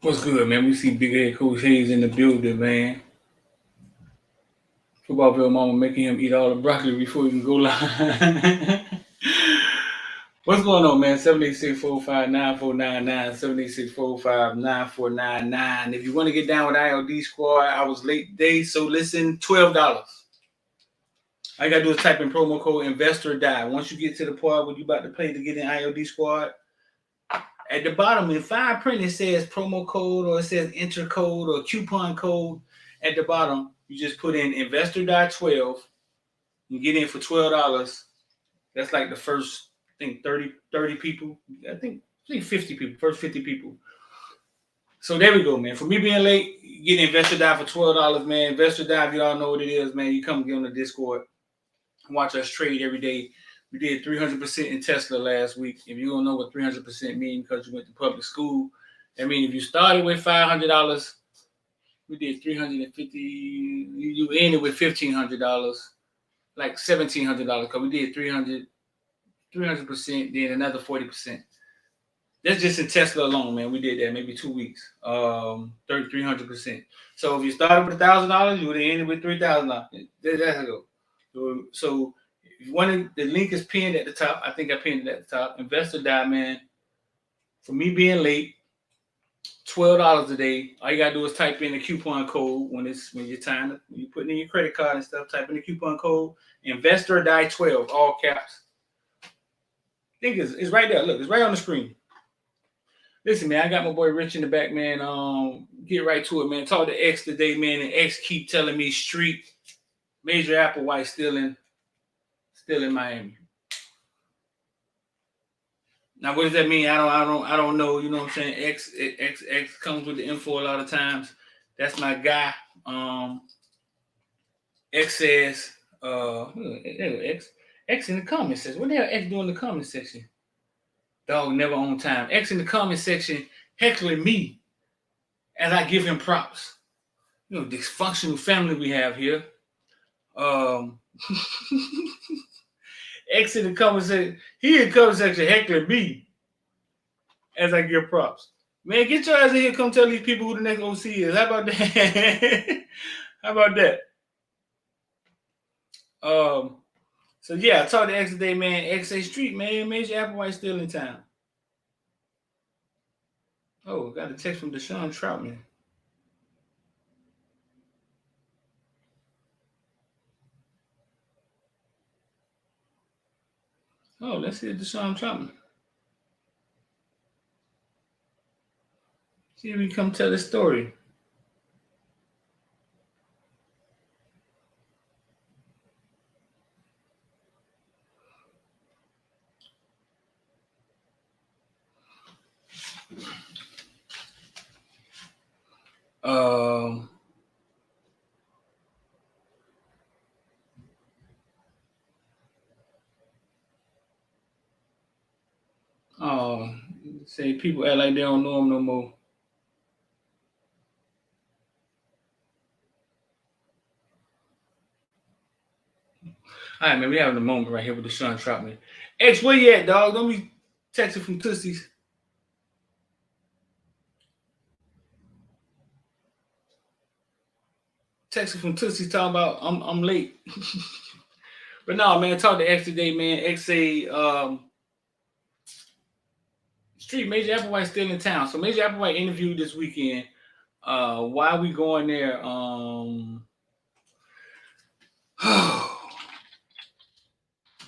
What's good, man? We see Big Head Coach Hayes in the building, man. Footballville mama making him eat all the broccoli before he can go live. What's going on, man? 786-459-499, 786-459-9499. If you want to get down with IOD Squad, I was late today, so listen, $12. All you got to do is type in promo code InvestorDie. Once you get to the part where you about to pay to get in IOD Squad, at the bottom in fine print, it says promo code or it says enter code or coupon code. At the bottom, you just put in InvestorDie12. You get in for $12. That's like the first, I think, 30 people. I think 50 people, first 50 people. So there we go, man. For me being late, you get InvestorDie for $12, man. InvestorDie, if you all know what it is, man, you come get on the Discord and watch us trade every day. We did 300% in Tesla last week. If you don't know what 300% means because you went to public school, that means if you started with $500, we did 350. You ended with $1,500, like $1,700 because we did 300%, then another 40%. That's just in Tesla alone, man. We did that maybe 2 weeks, 300%. So if you started with $1,000, you would have ended with $3,000. That's how it goes. So if you wanted, the link is pinned at the top. I think I pinned it at the top. InvestorDie, man. For me being late, $12 a day. All you gotta do is type in the coupon code when you're putting in your credit card and stuff. Type in the coupon code InvestorDie12, all caps. I think it's right there. Look, it's right on the screen. Listen, man, I got my boy Rich in the back, man. Get right to it, man. Talk to X today, man, and X keep telling me Street Major Applewhite still in Miami. Now, what does that mean? I don't know. You know what I'm saying? X comes with the info a lot of times. That's my guy. X says, X in the comment section. What the hell X doing in the comment section? Dog never on time. X in the comment section heckling me as I give him props. You know, dysfunctional family we have here. X in the comment section, he in the comment section heckling me as I give props. Man, get your ass in here, come tell these people who the next OC is. How about that? How about that? So yeah, I talked to X today, man. X say Street, man, Major Applewhite still in town. Oh, got a text from Deshaun Troutman. Oh, let's see Deshaun Troutman. See if we can come tell this story. Say people act like they don't know him no more. All right, man, we having a moment right here with Deshaun Troutman. X, where you at, dog? Don't be texting from Tussies. Texting from Tussies talking about I'm late. But no, man, talk to X today, man. X say Street Major Applewhite still in town. So Major Applewhite interviewed this weekend. Why we going there?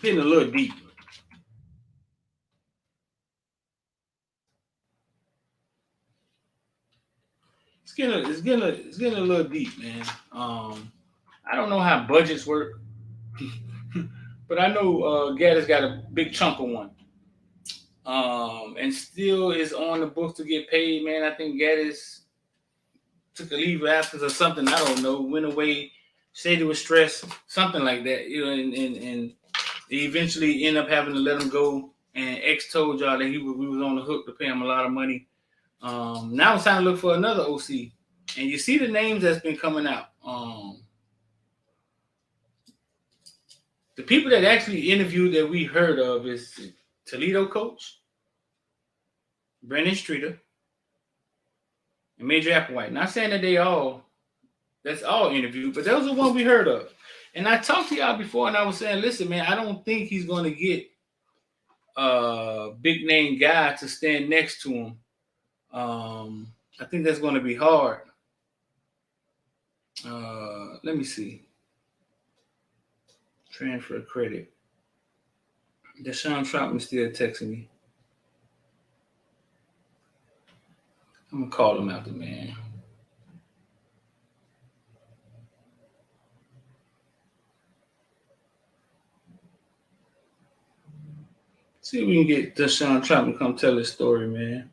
Getting a little deep. It's getting a little deep, man. I don't know how budgets work, but I know Gaddis got a big chunk of one. And still is on the books to get paid, man. I think Gaddis took a leave of absence or something. I don't know. Went away, said he was stressed, something like that. You know, and they eventually end up having to let him go. And X told y'all that we was on the hook to pay him a lot of money. Now it's time to look for another OC. And you see the names that's been coming out. The people that actually interviewed that we heard of is Toledo coach, Brendan Streeter, and Major Applewhite. Not saying that that's all interviews, but those are one we heard of. And I talked to y'all before, and I was saying, listen, man, I don't think he's going to get a big name guy to stand next to him. I think that's going to be hard. Let me see. Transfer credit. Deshaun Troutman still texting me. I'm gonna call him after, man. See if we can get Deshaun Troutman to come tell his story, man.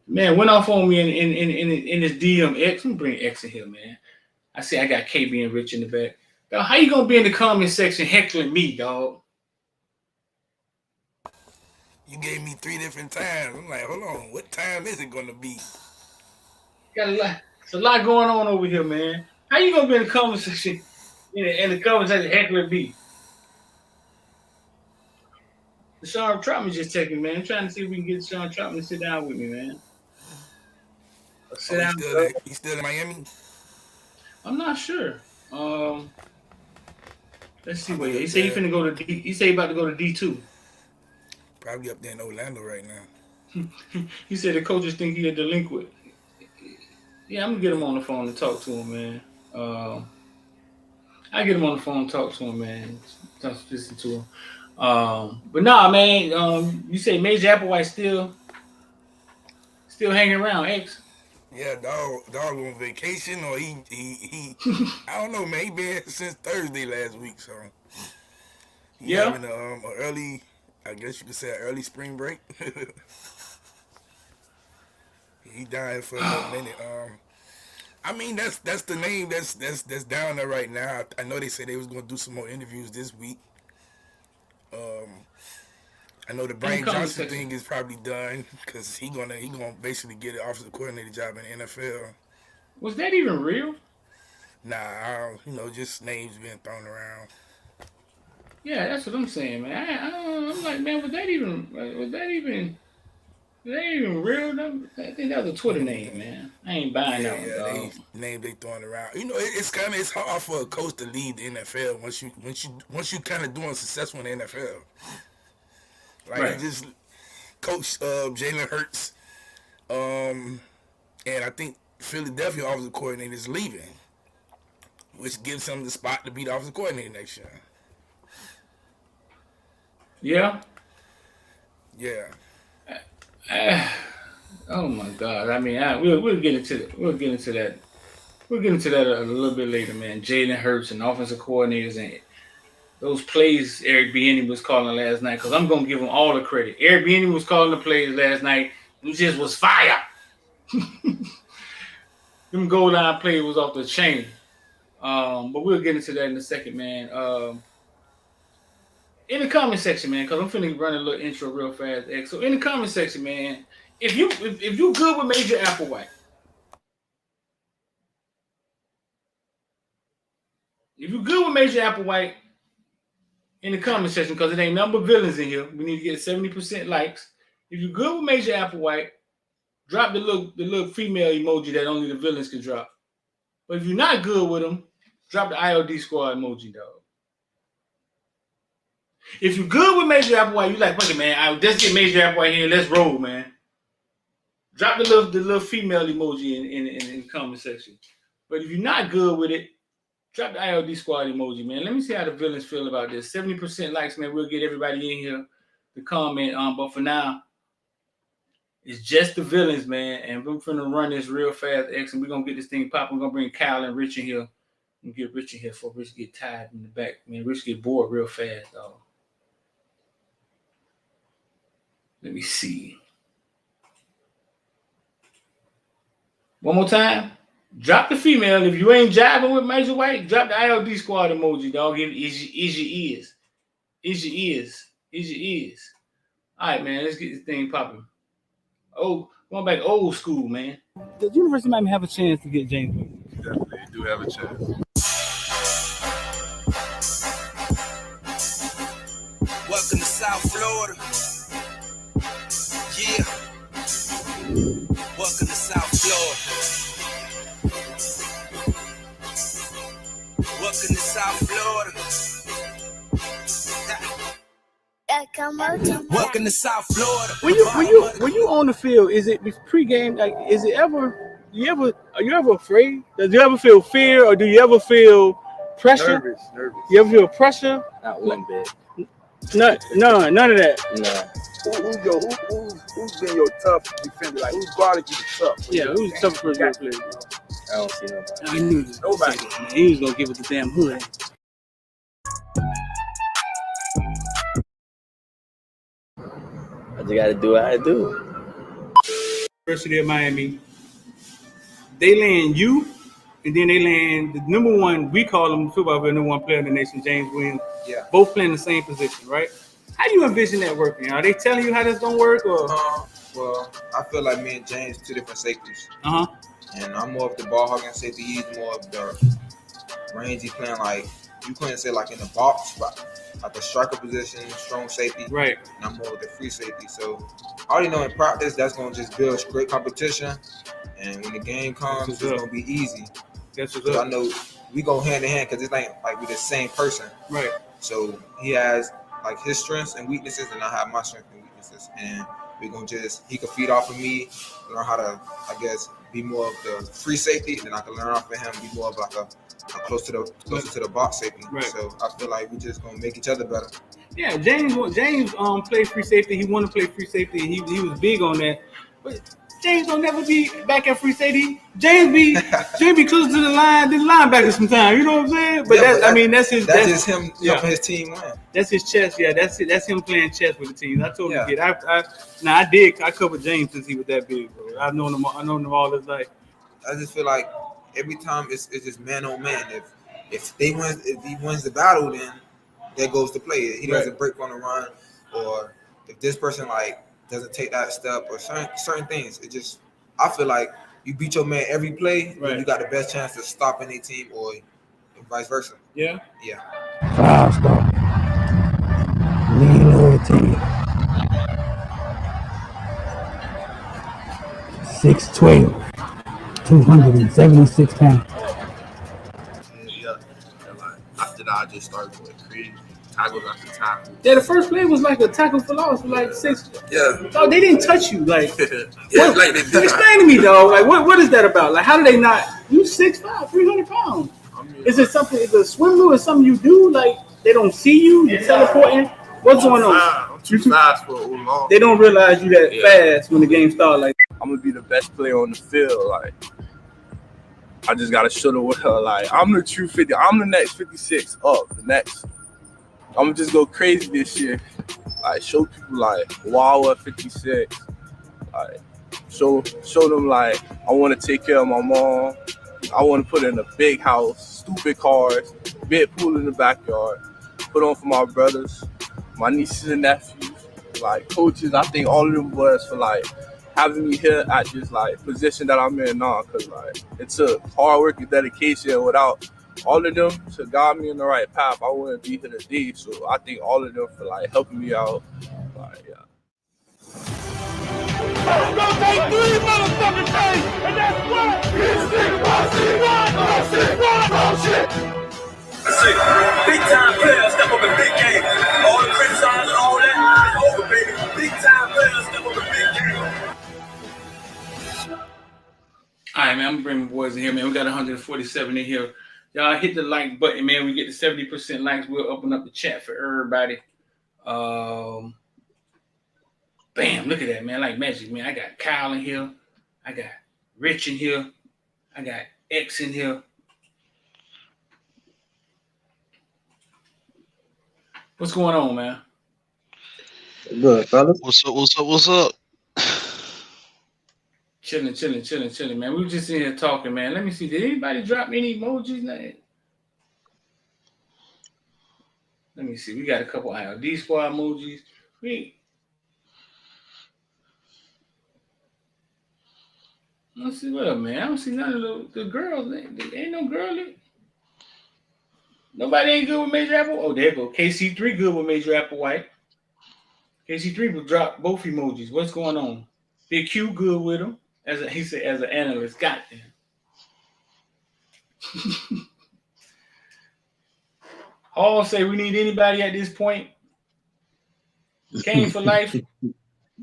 Man, went off on me in his DM X. Let me bring X in here, man. I see I got KB and Rich in the back. Dog, how you gonna be in the comment section heckling me, dog? You gave me 3 different times. I'm like, hold on, what time is it gonna be? Got a lot. There's a lot going on over here, man. How you gonna be in the comment section in the comment section heckling me? Deshaun Troutman just texted me, man. I'm trying to see if we can get Deshaun Troutman to sit down with me, man. Sit down. He's still in Miami? I'm not sure. Let's see what he said. He finna go to D. He said he about to go to D2. Probably up there in Orlando right now. He said the coaches think he a delinquent. Yeah, I'm gonna get him on the phone and talk to him, man. I get him on the phone and talk to him, man. Just listen to him. But nah, man. You say Major Applewhite still hanging around, X? Yeah, dog on vacation, or he I don't know, man. He been since Thursday last week, so he having an early, I guess you could say, an early spring break. He died for a minute. I mean, that's the name that's down there right now. I know they said they was gonna do some more interviews this week. I know the Brian Johnson thing is probably done because he gonna basically get an offensive coordinator job in the NFL. Was that even real? Nah, just names being thrown around. Yeah, that's what I'm saying, man. I'm like, man, was that even real? I think that was a Twitter name, man. I ain't buying that one, dog. Name they throwing around. It's hard for a coach to lead the NFL once you kind of doing successful in the NFL. Like, right. Just coach Jalen Hurts, and I think Philadelphia offensive coordinator is leaving, which gives him the spot to be the offensive coordinator next year. Yeah. Yeah. Oh my God! I mean, we'll get into that. We'll get into that a little bit later, man. Jalen Hurts and offensive coordinators and those plays Eric Bieniemy was calling last night, because I'm gonna give him all the credit. Eric Bieniemy was calling the plays last night. It just was fire. Them goal line play was off the chain. But we'll get into that in a second, man. In the comment section, man, because I'm finna run a little intro real fast, X. So in the comment section, man, if you good with Major Applewhite, in the comment section, because it ain't number villains in here. We need to get 70% likes. If you're good with Major Applewhite, drop the little female emoji that only the villains can drop. But if you're not good with them, drop the IOD Squad emoji, dog. If you're good with Major Applewhite, you like, fuck it, man. Let's get Major Applewhite here. Let's roll, man. Drop the little female emoji in the comment section. But if you're not good with it, drop the IOD Squad emoji, man. Let me see how the villains feel about this. 70% likes, man. We'll get everybody in here to comment. But for now, it's just the villains, man. And we're finna run this real fast, X, and we're gonna get this thing popping. We're gonna bring Kyle and Rich in here. And get Rich in here before Rich get tired in the back. Man, Rich get bored real fast, dog. Let me see. One more time. Drop the female. If you ain't jiving with Major White, drop the IOD Squad emoji, dog. Is your ears. All right, man. Let's get this thing popping. Oh, going back old school, man. The University might have a chance to get James Williams. Definitely do have a chance. Welcome to South Florida. Yeah. Welcome to South Florida. Welcome to South Florida. When you on the field, is it pregame? Like, is it ever? Are you ever afraid? Does you ever feel fear, or do you ever feel pressure? Nervous. You ever feel pressure? Not one bit. None of that. No. Who's been your tough defender? Like, who's guarded you tough? Yeah, who's the toughest person you play? I don't see nobody. I knew this. Nobody. Man, he was gonna give it the damn hood. I just gotta do what I do. University of Miami. They land you, and then they land the number one. We call him football player, number one player in the nation, James Williams. Yeah. Both playing the same position, right? How do you envision that working? Are they telling you how this gonna work, or? Well, I feel like me and James two different safeties. Uh huh. And I'm more of the ball hogging safety. He's more of the rangy playing, like you couldn't say like in the box, but like a striker position, strong safety. Right. And I'm more of the free safety. So I already know in practice that's gonna just build great competition. And when the game comes, it's gonna be easy. That's what's Because up. I know we go hand in hand because it's like we're the same person. Right. So he has like his strengths and weaknesses, and I have my strengths and weaknesses. And we're gonna he can feed off of me, learn how to, I guess, be more of the free safety, and then I can learn off of him, be more of like a closer to the box safety. Right. So I feel like we're just gonna make each other better. Yeah, James played free safety. He wanted to play free safety, and he was big on that. But James will never be back at free safety. James be close to the linebacker sometimes. You know what I'm saying? But Yeah, that's just him yeah. helping his team win. That's his chess. Yeah, that's it. That's him playing chess with the team. I told him Yeah. I covered James since he was that big, bro. I've known him all his life. I just feel like every time it's just man on man. If he wins the battle, then there goes the play. He doesn't break on the run, or if this person like doesn't take that step, or certain things. It just, I feel like you beat your man every play, then you got the best chance to stop any team, or vice versa. Yeah. Yeah. 5-star. Lean loyalty. 6'12", 276 pounds. Yeah. After that, I just started going crazy. Tackles after tackle. Yeah, the first play was like a tackle for loss, like 6. Yeah. Oh, they didn't touch you, like. Yeah, like they did. Explain to me, though. Like, what is that about? Like, how do they not? You 6'5", 300 pounds. Is it something? Is it a swim move? Is something you do? Like, they don't see you? You're teleporting? What's going on? I'm too fast for long. They don't realize you that fast when the game starts. Like, I'm gonna be the best player on the field. Like, I just gotta show the world. Like, I'm the true 50. I'm the next 56 up. The next. I'm gonna just go crazy this year. Like, show people like, wow, at 56. Like, show them like I want to take care of my mom. I want to put in a big house, stupid cars, big pool in the backyard. Put on for my brothers, my nieces and nephews, like coaches. I think all of them was for like having me here at this like position that I'm in now, cause like it took hard work and dedication. Without all of them to guide me in the right path, I wouldn't be here today. So I think all of them for like helping me out. Like, yeah. It's gonna take 3 motherfucking days, and that's what this nigga wants. Big time players step up in big games. All the criticize and all that is over, baby. Big time players step up in big games. all right, man. I'm bringing boys in here, man. We got 147 in here. Y'all hit the like button, man. We get to 70% likes. We'll open up the chat for everybody. Bam, look at that, man. Like magic, man. I got Kyle in here. I got Rich in here. I got X in here. What's going on, man? Good, fellas. What's up? Chilling, man. We were just in here talking, man. Let me see. Did anybody drop any emojis? Let me see. We got a couple IOD Squad emojis. Let's see what up, man. I don't see none of the girls. Ain't no girl in. Nobody ain't good with Major Apple. Oh, there you go. KC3 good with Major Apple White. KC3 will drop both emojis. What's going on? Big Q good with him. He said as an analyst. Goddamn. Hall say we need anybody at this point. Kane for life.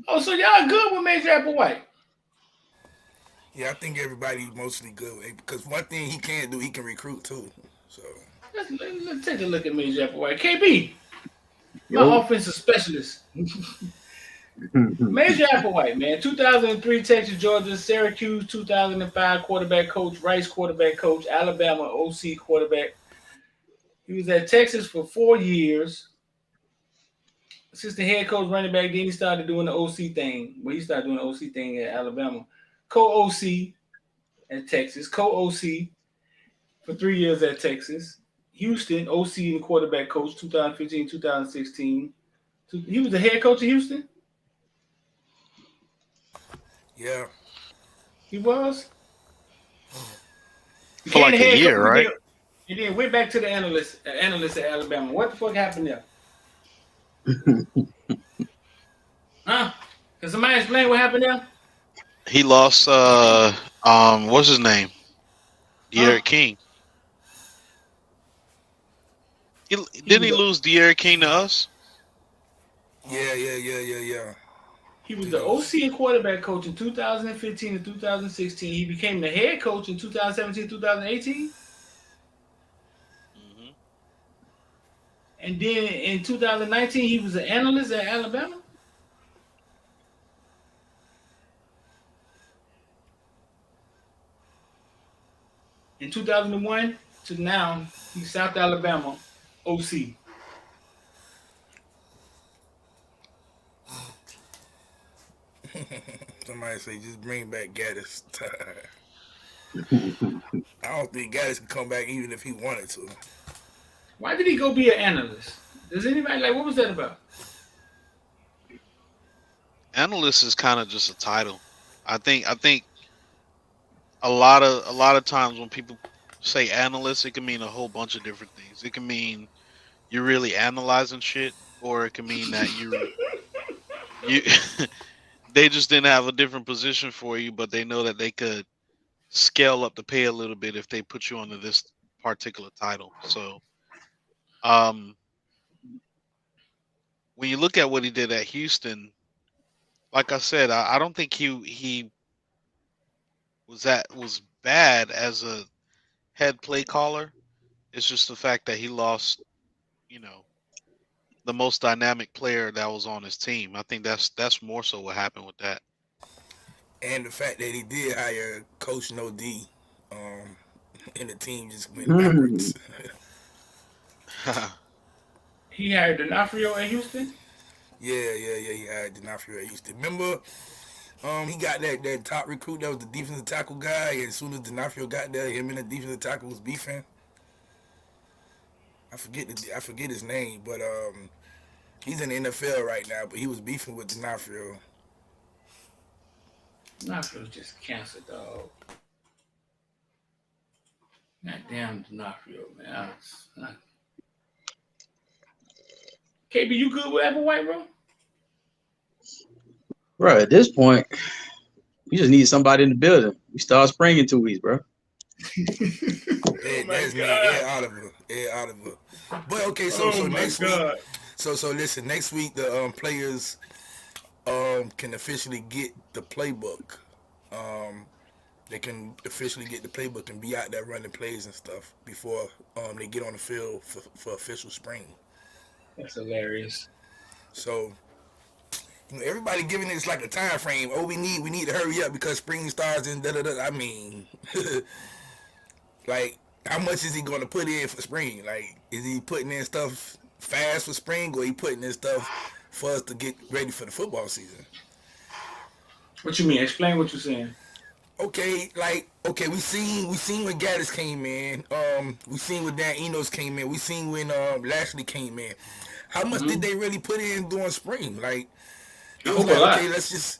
Oh, so y'all good with Major Applewhite? Yeah, I think everybody mostly good because one thing he can do, he can recruit too. So Let's take a look at Major Applewhite. KB, my Yo. offensive specialist. Major Applewhite, man. 2003 Texas, Georgia, Syracuse, 2005 quarterback coach, Rice quarterback coach, Alabama OC quarterback. He was at Texas for 4 years. Assistant head coach, running back. Then he started doing the OC thing. Well, he started doing the OC thing at Alabama. Co-OC at Texas. Co-OC for 3 years at Texas. Houston, OC and quarterback coach, 2015, 2016. He was the head coach of Houston? yeah. He was? For like a year, right? And then went back to the analyst at Alabama. What the fuck happened there? Huh? Can somebody explain what happened there? He lost what's his name? De'Aaron King. Didn't he lose De'Aaron King to us? Yeah. He was the OC and quarterback coach in 2015 and 2016. He became the head coach in 2017, 2018. Mm-hmm. And then in 2019, he was an analyst at Alabama. In 2001 to now, he's South Alabama OC. Somebody say just bring back Gaddis. I don't think Gaddis can come back even if he wanted to. Why did he go be an analyst? Does anybody what was that about? Analyst is kind of just a title. I think a lot of times when people say analyst, it can mean a whole bunch of different things. It can mean you're really analyzing shit, or it can mean that you they just didn't have a different position for you, but they know that they could scale up the pay a little bit if they put you under this particular title. So, when you look at what he did at Houston, like I said, I don't think he was bad as a head play caller. It's just the fact that he lost, the most dynamic player that was on his team. I think that's more so what happened with that. And the fact that he did hire Coach No D, and the team just went backwards. He hired D'Onofrio at Houston? Yeah. He hired D'Onofrio at Houston. Remember, he got that top recruit that was the defensive tackle guy, and as soon as D'Onofrio got there, him and the defensive tackle was beefing. I forget his name, but he's in the NFL right now, but he was beefing with D'Onofrio. D'Onofrio's just cancer, dog. Goddamn D'Onofrio, man. KB, you good with Applewhite, bro? Bro, at this point, you just need somebody in the building. We start spring in 2 weeks, bro. That's me, Ed Oliver. But okay, so next week, so listen, next week the players can officially get the playbook. They can officially get the playbook and be out there running plays and stuff before they get on the field for official spring. That's hilarious. So everybody giving this like a time frame. Oh, we need to hurry up because spring starts and da-da-da. I mean, like, how much is he going to put in for spring? Like, is he putting in stuff fast for spring, or he putting in stuff for us to get ready for the football season? What you mean? Explain what you're saying. Okay, we seen when Gaddis came in. We seen when Dan Enos came in. We seen when Lashley came in. How much did they really put in during spring? Like, it was like, okay, let's just.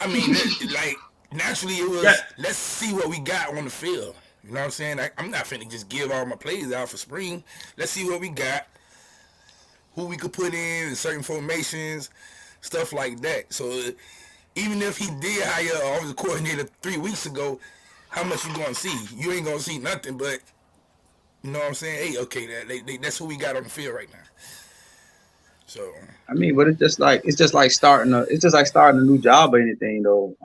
I mean, like, naturally it was. Let's see what we got on the field. You know what I'm saying? Like, I'm not finna just give all my plays out for spring. Let's see what we got. Who we could put in certain formations, stuff like that. So even if he did hire an offensive coordinator 3 weeks ago, how much you gonna see? You ain't gonna see nothing, but you know what I'm saying? Hey, okay, that's who we got on the field right now. So I mean, but it's just like starting a new job or anything though.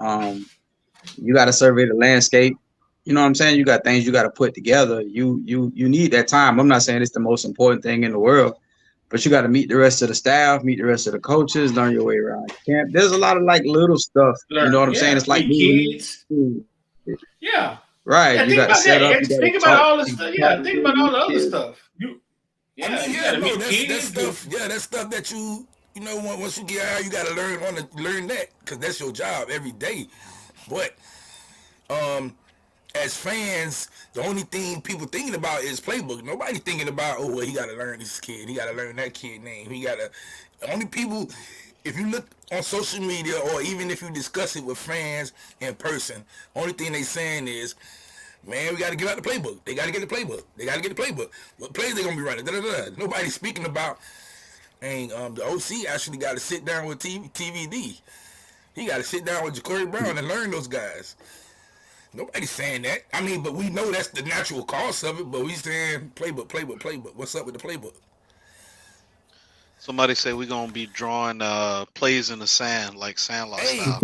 You got to survey the landscape. You know what I'm saying? You got things you got to put together. You need that time. I'm not saying it's the most important thing in the world, but you got to meet the rest of the staff, meet the rest of the coaches, learn your way around camp. There's a lot of like little stuff. You know what I'm saying? It's like meet kids. Yeah. Right. Yeah, You got to set up. You got to think about all the stuff. Yeah, think about all the other kids. stuff. I mean, you gotta meet kids. That's stuff. Yeah, that's stuff that you know once you get out, you got to learn that because that's your job every day. But as fans, the only thing people thinking about is playbook. Nobody thinking about, oh, well, he got to learn this kid. He got to learn that kid name. Only people, if you look on social media or even if you discuss it with fans in person, only thing they saying is, man, we got to get out the playbook. They got to get the playbook. They got to get the playbook. What plays they going to be running? Nobody's speaking about, and the OC actually got to sit down with TVD. He got to sit down with Ja'Cory Brown and learn those guys. Nobody's saying that. I mean, but we know that's the natural cost of it, but we saying playbook. What's up with the playbook? Somebody say we're gonna be drawing plays in the sand, like Sandlot style.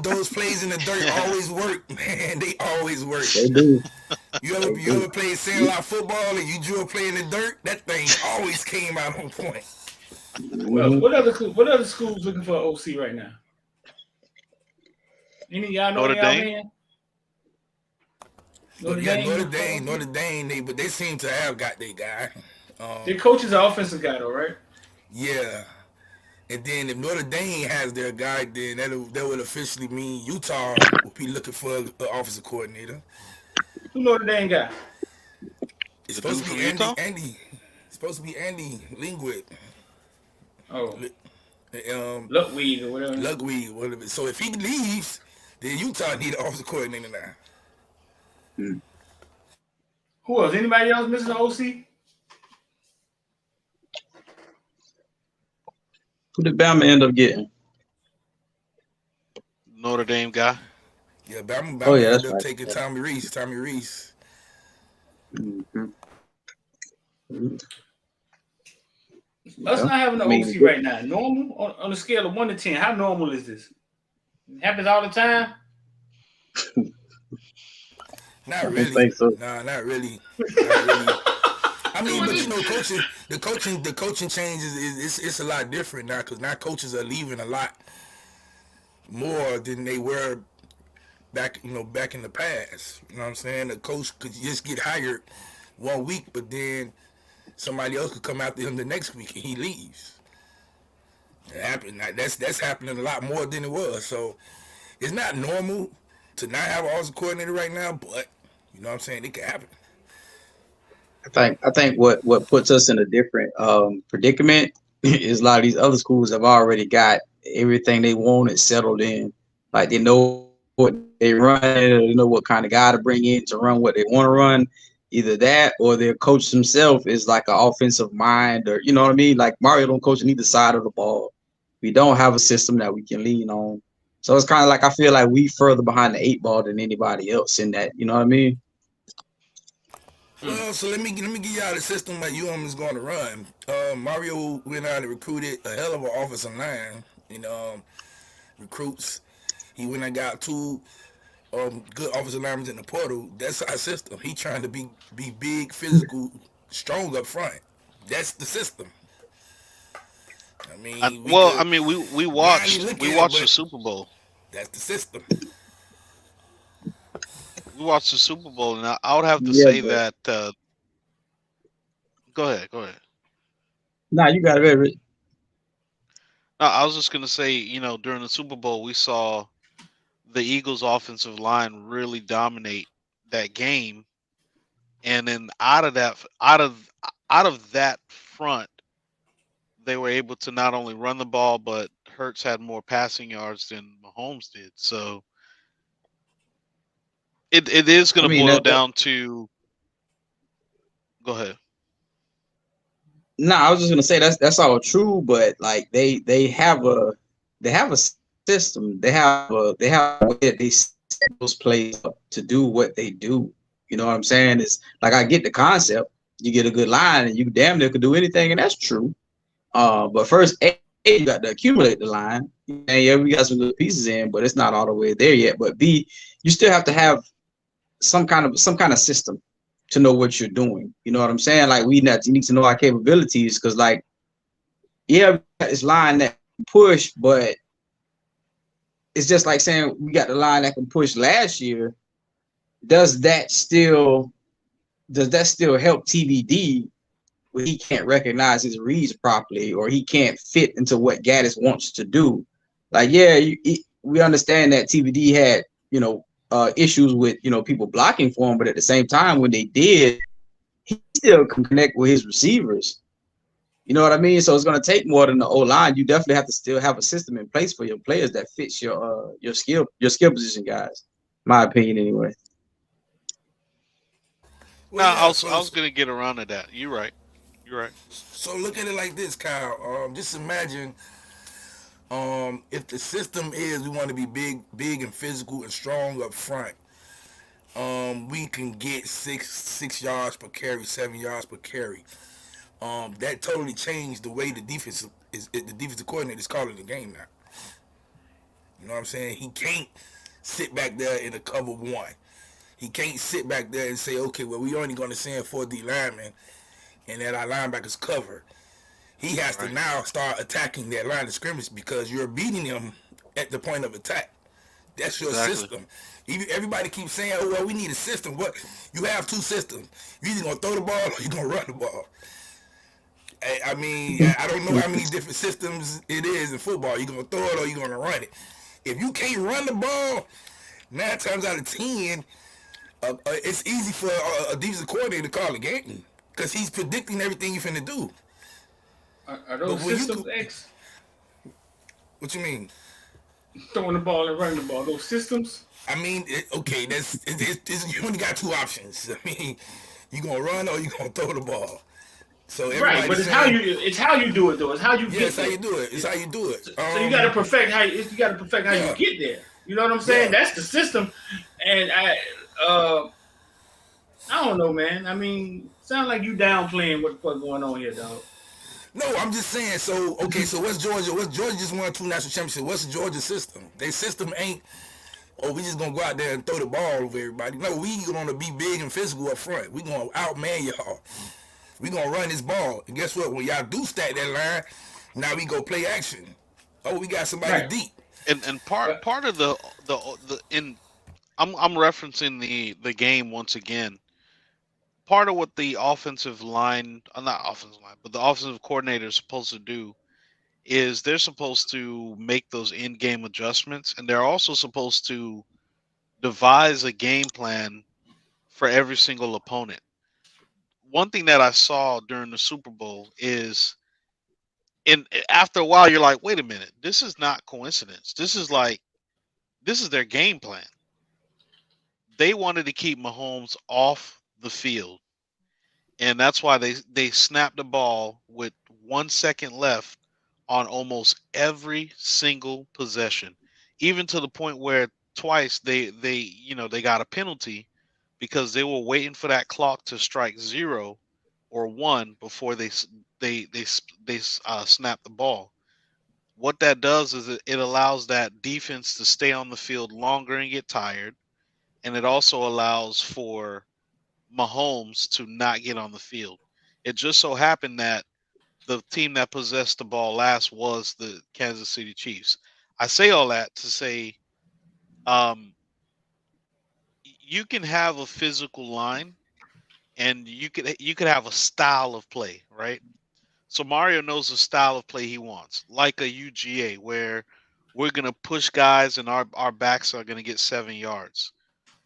Those plays in the dirt always work, man. They always work. They do. You ever played Sandlot football and you drew a play in the dirt? That thing always came out on point. Well, what other schools looking for an OC right now? Any of y'all know Notre Dame? Man? Notre Dame, but they seem to have got their guy. Their coach is an offensive guy, though, right? Yeah. And then if Notre Dame has their guy, then that would officially mean Utah will be looking for an offensive coordinator. Who Notre Dame got? It's supposed to be Andy. It's supposed to be Andy Lingwood. Oh. Luckweed or whatever. Whatever. So if he leaves, then Utah need an offensive coordinator now. Who else? Anybody else missing an OC? Who did Bama end up getting? Notre Dame guy. Yeah, Bama that's ended up right. taking Tommy Rees. Mm-hmm. Us not having an OC right now. Normal? On a scale of 1 to 10, how normal is this? It happens all the time? Not really. Think so. Nah, not really. I mean, but you know, the coaching changes. It's a lot different now because now coaches are leaving a lot more than they were back in the past. You know what I'm saying? The coach could just get hired 1 week, but then somebody else could come after him the next week and he leaves. It happened. That's happening a lot more than it was. So it's not normal to not have an offensive coordinator right now, but you know what I'm saying? It can happen. I think what puts us in a different predicament is a lot of these other schools have already got everything they wanted settled in. Like they know what they run, they know what kind of guy to bring in to run what they want to run. Either that or their coach himself is like an offensive mind, or you know what I mean? Like Mario don't coach on either side of the ball. We don't have a system that we can lean on. So it's kind of like I feel like we further behind the 8 ball than anybody else in that. You know what I mean? Well, so let me give y'all the system that is going to run. Mario went out and recruited a hell of an offensive line in recruits. He went and got 2 good offensive linemen in the portal. That's our system. He trying to be big, physical, strong up front. That's the system. I mean, we watched the Super Bowl. That's the system. We watched the Super Bowl, and I would have to say that. Go ahead. Nah, you got it, Rich. No, I was just gonna say, during the Super Bowl, we saw the Eagles' offensive line really dominate that game, and then out of that front, they were able to not only run the ball, but Hurts had more passing yards than Mahomes did. So it is going to boil down to. Go ahead. No, I was just gonna say that's all true, but like they have a system. They have a way that they set those plays up to do what they do. You know what I'm saying? It's like I get the concept. You get a good line, and you damn near could do anything, and that's true. But first, you got to accumulate the line. And yeah, we got some good pieces in, but it's not all the way there yet. But B, you still have to have some kind of system to know what you're doing. You know what I'm saying? Like you need to know our capabilities because, like, yeah, we got this line that can push, but it's just like saying we got the line that can push last year. Does that still help TBD when he can't recognize his reads properly or he can't fit into what Gaddis wants to do? Like, yeah, we understand that TBD had, issues with, people blocking for him, but at the same time, when they did, he still can connect with his receivers. You know what I mean? So it's going to take more than the O-line. You definitely have to still have a system in place for your players that fits your skill position guys. My opinion, anyway. Well, no, yeah, I was gonna get around to that. You're right. You're right. So look at it like this, Kyle. Just imagine if the system is we want to be big and physical and strong up front. We can get six yards per carry, 7 yards per carry. That totally changed the way the defensive coordinator is calling the game now. You know what I'm saying? He can't sit back there in a cover one. He can't sit back there and say, okay, well, we only going to send 4D linemen and that our linebackers cover. He has to now start attacking that line of scrimmage because you're beating him at the point of attack. That's your system. Everybody keeps saying, oh, well, we need a system. What? You have two systems. You're either going to throw the ball or you're going to run the ball. I mean, I don't know how many different systems it is in football. You're going to throw it or you're going to run it. If you can't run the ball, 9 times out of 10, it's easy for a defensive coordinator to call a game because he's predicting everything you're finna do. Are those systems X? What you mean? Throwing the ball and running the ball. Those systems? I mean, you only got two options. I mean, you gonna run or you gonna throw the ball. So right, but it's how you do it though. It's how you get it's how you do it. It's how you do it. So you gotta perfect how you get there. You know what I'm saying? Yeah. That's the system. And I don't know, man. I mean, sound like you downplaying what the fuck going on here, dog. No, I'm just saying. So what's Georgia? Georgia just won 2 national championships. What's the Georgia system? Their system ain't, we just gonna go out there and throw the ball over everybody. No, we gonna be big and physical up front. We gonna outman y'all. We gonna run this ball. And guess what? When y'all do stack that line, now we go play action. Oh, we got somebody deep. And part of the I'm referencing the game once again. Part of what the offensive line, not offensive line, but the offensive coordinator is supposed to do is they're supposed to make those in-game adjustments, and they're also supposed to devise a game plan for every single opponent. One thing that I saw during the Super Bowl is, after a while, you're like, wait a minute, this is not coincidence. This is their game plan. They wanted to keep Mahomes off the field, and that's why they snapped the ball with 1 second left on almost every single possession, even to the point where twice they got a penalty because they were waiting for that clock to strike 0 or 1 before they snap the ball. What that does is it allows that defense to stay on the field longer and get tired, and it also allows for Mahomes to not get on the field. It just so happened that the team that possessed the ball last was the Kansas City Chiefs. I say all that to say you can have a physical line and you could have a style of play, right? So Mario knows the style of play he wants, like a UGA where we're going to push guys and our backs are going to get 7 yards.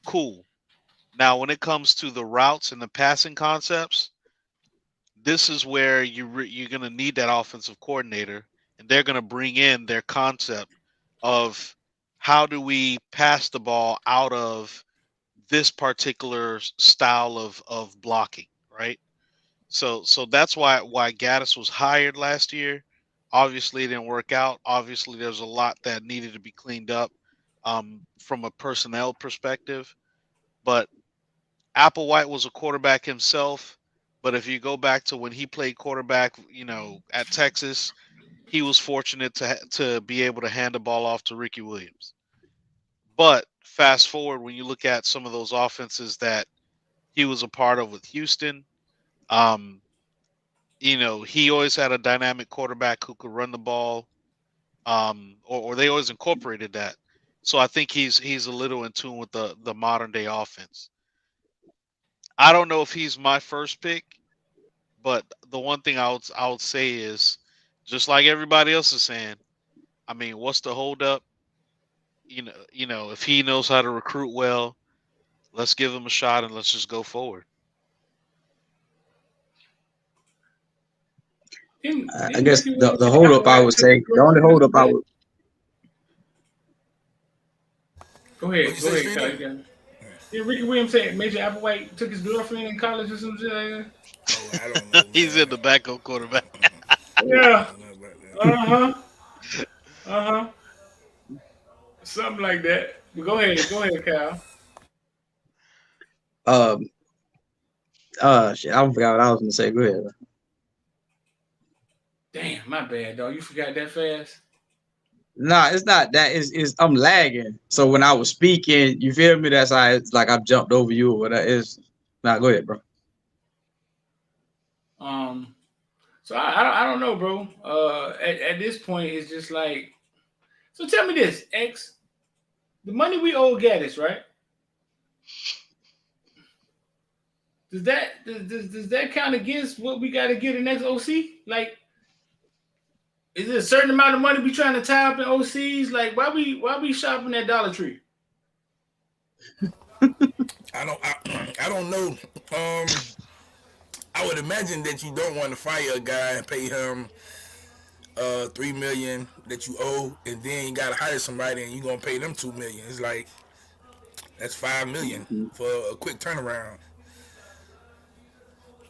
Cool. Now, when it comes to the routes and the passing concepts, this is where you're going to need that offensive coordinator, and they're going to bring in their concept of how do we pass the ball out of this particular style of blocking, right? So that's why Gaddis was hired last year. Obviously, it didn't work out. Obviously, there's a lot that needed to be cleaned up from a personnel perspective. But Applewhite was a quarterback himself. But if you go back to when he played quarterback, at Texas, he was fortunate to be able to hand the ball off to Ricky Williams. But fast forward, when you look at some of those offenses that he was a part of with Houston, um, he always had a dynamic quarterback who could run the ball, or they always incorporated that. So I think he's a little in tune with the modern day offense. I don't know if he's my first pick, but the one thing I would say is, just like everybody else is saying, I mean, what's the holdup? If he knows how to recruit well, let's give him a shot and let's just go forward. I guess the holdup I would say, the only holdup I would. Go ahead, Kyle. Yeah, Ricky Williams said Major Applewhite took his girlfriend in college or some shit like that. Oh, I don't know. He's in the backup quarterback. Yeah. Something like that. But go ahead, Kyle. Shit, I forgot what I was gonna say. Go ahead. Damn, my bad, dog. You forgot that fast? Nah, it's not that. It's I'm lagging. So when I was speaking, you feel me? That's how it's like I've jumped over you or whatever. Go ahead, bro. So I don't know, bro. At this point, it's just like. So tell me this, X. The money we owe Gaddis, right? Does that count against what we got to get in next OC? Like, is it a certain amount of money we trying to tie up in OCs? Like, why we shopping at Dollar Tree? I don't know. I would imagine that you don't want to fire a guy and pay him $3 million that you owe, and then you gotta hire somebody and you're gonna pay them $2 million. It's like that's $5 million for a quick turnaround.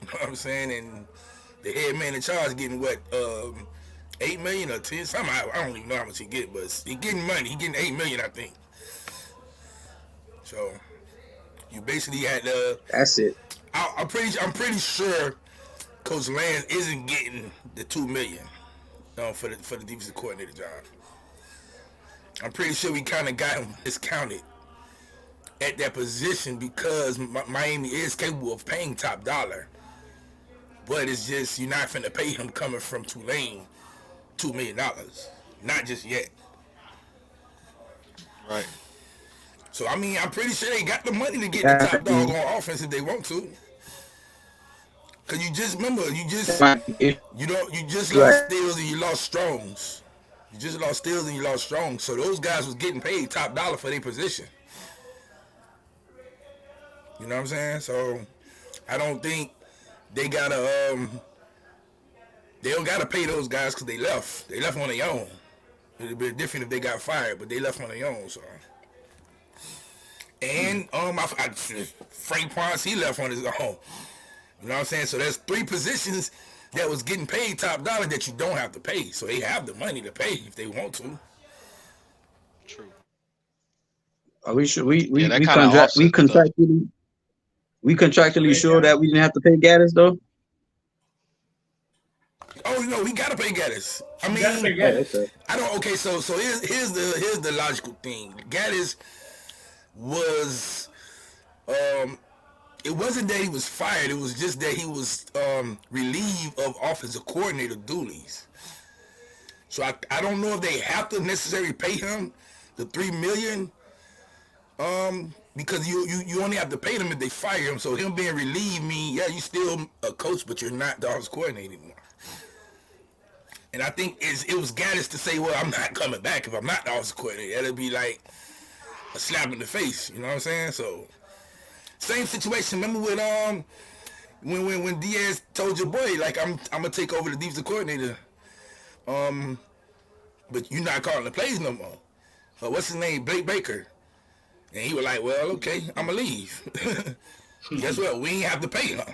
You know what I'm saying? And the head man in charge getting what, $8 million or 10? Something I don't even know how much he get, but he getting money. He getting $8 million, I think. So you basically had That's it. I'm pretty sure Coach Land isn't getting the $2 million for the defensive coordinator job. I'm pretty sure we kind of got him discounted at that position because Miami is capable of paying top dollar, but it's just you're not finna pay him coming from Tulane $2 million, not just yet. Right. So I mean, I'm pretty sure they got the money to get the top dog on offense if they want to. Cause you just remember, you just lost Stills and you lost Strongs. You just lost Stills and you lost Strongs. So those guys was getting paid top dollar for their position. You know what I'm saying? So I don't think they gotta they don't gotta pay those guys because they left. They left on their own. It'd be different if they got fired, but they left on their own. So. And Frank Ponce, he left on his own. You know what I'm saying? So there's 3 positions that was getting paid top dollar that you don't have to pay. So they have the money to pay if they want to. True. We contractually sure that we didn't have to pay Gaddis though. Oh no, we gotta pay Gaddis. I mean, I don't. Okay, so here's the logical thing. Gaddis was it wasn't that he was fired, it was just that he was relieved of offensive coordinator duties. So I don't know if they have to necessarily pay him the $3 million because you only have to pay them if they fire him. So him being relieved means you still a coach but you're not the offensive coordinator anymore. And I think it was Gaddis to say, well, I'm not coming back if I'm not the offensive coordinator. That'll be like a slap in the face, you know what I'm saying? So same situation. Remember when Diaz told your boy like I'm gonna take over the defensive coordinator, but you're not calling the plays no more. What's his name? Blake Baker, and he was like, well, okay, I'm gonna leave. Guess what? We ain't have to pay him.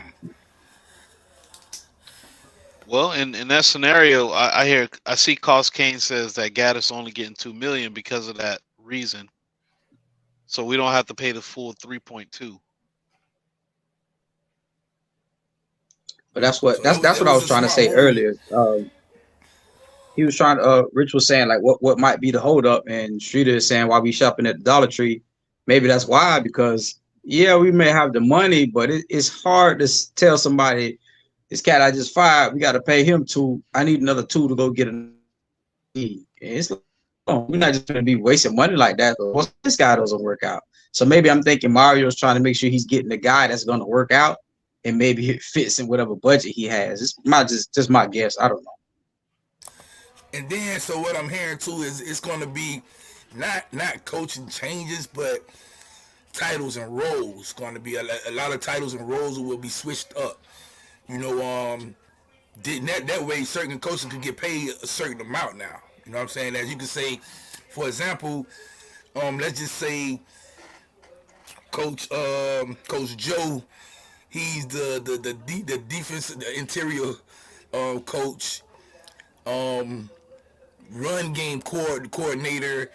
Well, in that scenario, I see Cost Kane says that Gaddis only getting $2 million because of that reason. So we don't have to pay the full 3.2. But that's what So that's it what I was was a trying to smart say move. earlier. He was trying. Rich was saying like what might be the holdup, and Streeter is saying why we shopping at the Dollar Tree. Maybe that's why, because yeah, we may have the money, but it's hard to tell somebody this cat I just fired. We got to pay him two. I need another two to go get a. It's like, oh, we're not just going to be wasting money like that. Once this guy doesn't work out, so maybe I'm thinking Mario's trying to make sure he's getting the guy that's going to work out, and maybe it fits in whatever budget he has. It's my just my guess. I don't know. And then, so what I'm hearing too is it's going to be not coaching changes, but titles and roles. Going to be a lot of titles and roles will be switched up. You know, that way certain coaches can get paid a certain amount now. You know what I'm saying? As you can say, for example, let's just say Coach Joe, he's the defense, the interior coach, run game coordinator,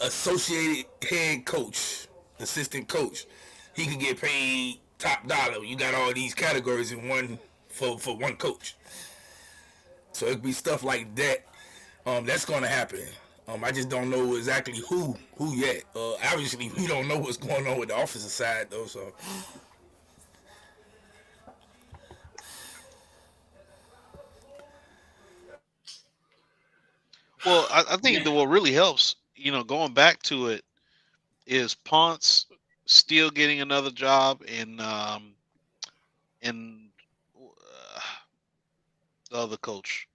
associated head coach, assistant coach. He could get paid top dollar. You got all these categories in one for one coach. So it'd be stuff like that. That's going to happen. I just don't know exactly who yet. Obviously, we don't know what's going on with the offensive side though. So. Well, I think that what really helps, going back to it, is Ponce still getting another job in the other coach.